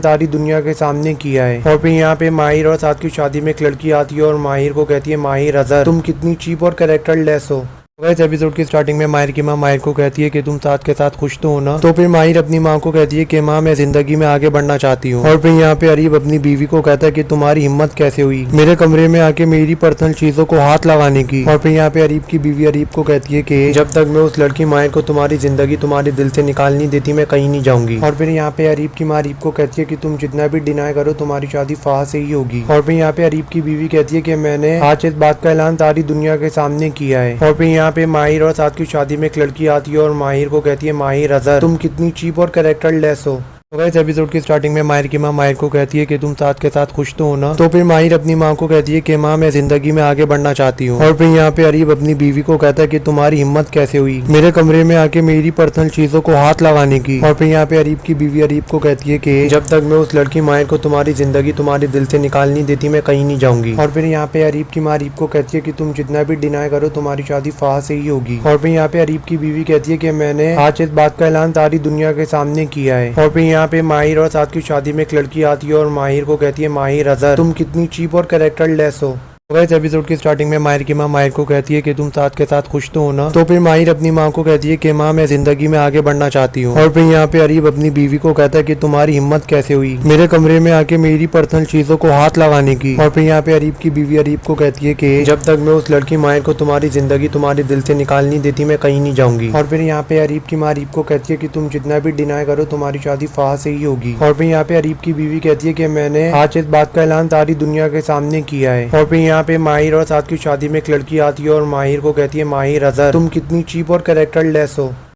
सारी दुनिया के सामने किया है। और फिर यहाँ पे माहिर और साथ की शादी में एक लड़की आती है और माहिर को कहती है माहिर अजहर तुम कितनी चीप और कैरेक्टर लेस हो। इस एपिसोड की स्टार्टिंग में माहिर की माँ माहिर को कहती है कि तुम साथ के साथ खुश तो हो ना। तो फिर माहिर अपनी माँ को कहती है कि माँ मैं जिंदगी में आगे बढ़ना चाहती हूँ। और फिर यहाँ पे अरीब अपनी बीवी को कहता है कि तुम्हारी हिम्मत कैसे हुई मेरे कमरे में आके मेरी पर्सनल चीजों को हाथ लगाने की। और फिर यहाँ पे अरीब की बीवी अरीब को कहती है कि जब तक मैं उस लड़की माहिर को तुम्हारी जिंदगी तुम्हारे दिल से निकाल नहीं देती मैं कहीं नहीं जाऊंगी। और फिर यहाँ पे अरीब की माँ अरीब को कहती है कि तुम जितना भी डिनाई करो तुम्हारी शादी फाह से ही होगी। और फिर यहाँ पे अरीब की बीवी कहती है कि मैंने आज इस बात का ऐलान सारी दुनिया के सामने किया है। और फिर यहाँ पे माहिर और की शादी में एक लड़की आती है और माहिर को कहती है माहिर अजहर तुम कितनी चीप और कैरेक्टर लेस हो। इस एपिसोड की स्टार्टिंग में माहिर की माँ माहिर को कहती है कि तुम साथ के साथ खुश तो हो ना। तो फिर माहिर अपनी माँ को कहती है कि माँ मैं जिंदगी में आगे बढ़ना चाहती हूँ। और फिर यहाँ पे अरीब अपनी बीवी को कहता है कि तुम्हारी हिम्मत कैसे हुई मेरे कमरे में आके मेरी पर्सनल चीजों को हाथ लगाने की। और फिर यहाँ पे अरीब की बीवी अरीब को कहती है कि जब तक मैं उस लड़की माहिर को तुम्हारी जिंदगी तुम्हारे दिल से निकाल नहीं देती मैं कहीं नहीं जाऊंगी। और फिर यहाँ पे अरीब की माँ अरीब को कहती है कि तुम जितना भी डिनाई करो तुम्हारी शादी फाह से ही होगी। और फिर यहाँ पे अरीब की बीवी कहती है कि मैंने आज इस बात का ऐलान सारी दुनिया के सामने किया है। और फिर यहाँ पे माहिर और साथ की शादी में एक लड़की आती है और माहिर को कहती है माहिर अजहर तुम कितनी चीप और कैरेक्टर लेस हो। इस एपिसोड की स्टार्टिंग में माहिर की माँ माहिर को कहती है कि तुम साथ के साथ खुश तो हो ना। तो फिर माहिर अपनी माँ को कहती है कि माँ मैं जिंदगी में आगे बढ़ना चाहती हूँ। और फिर यहाँ पे अरीब अपनी बीवी को कहता है कि तुम्हारी हिम्मत कैसे हुई मेरे कमरे में आके मेरी पर्सनल चीजों को हाथ लगाने की। और फिर यहाँ पे अरीब की बीवी अरीब को कहती है कि जब तक मैं उस लड़की माहिर को तुम्हारी जिंदगी तुम्हारे दिल से निकाल नहीं देती मैं कहीं नहीं जाऊंगी। और फिर यहाँ पे अरीब की माँ अरीब को कहती है कि तुम जितना भी डिनाई करो तुम्हारी शादी फाह से ही होगी। और फिर यहाँ पे अरीब की बीवी कहती है कि मैंने आज इस बात का ऐलान सारी दुनिया के सामने किया है। और फिर यहाँ पे माहिर और की शादी में एक लड़की आती है और माहिर को कहती है माहिर अजहर तुम कितनी चीप और कैरेक्टर लेस हो।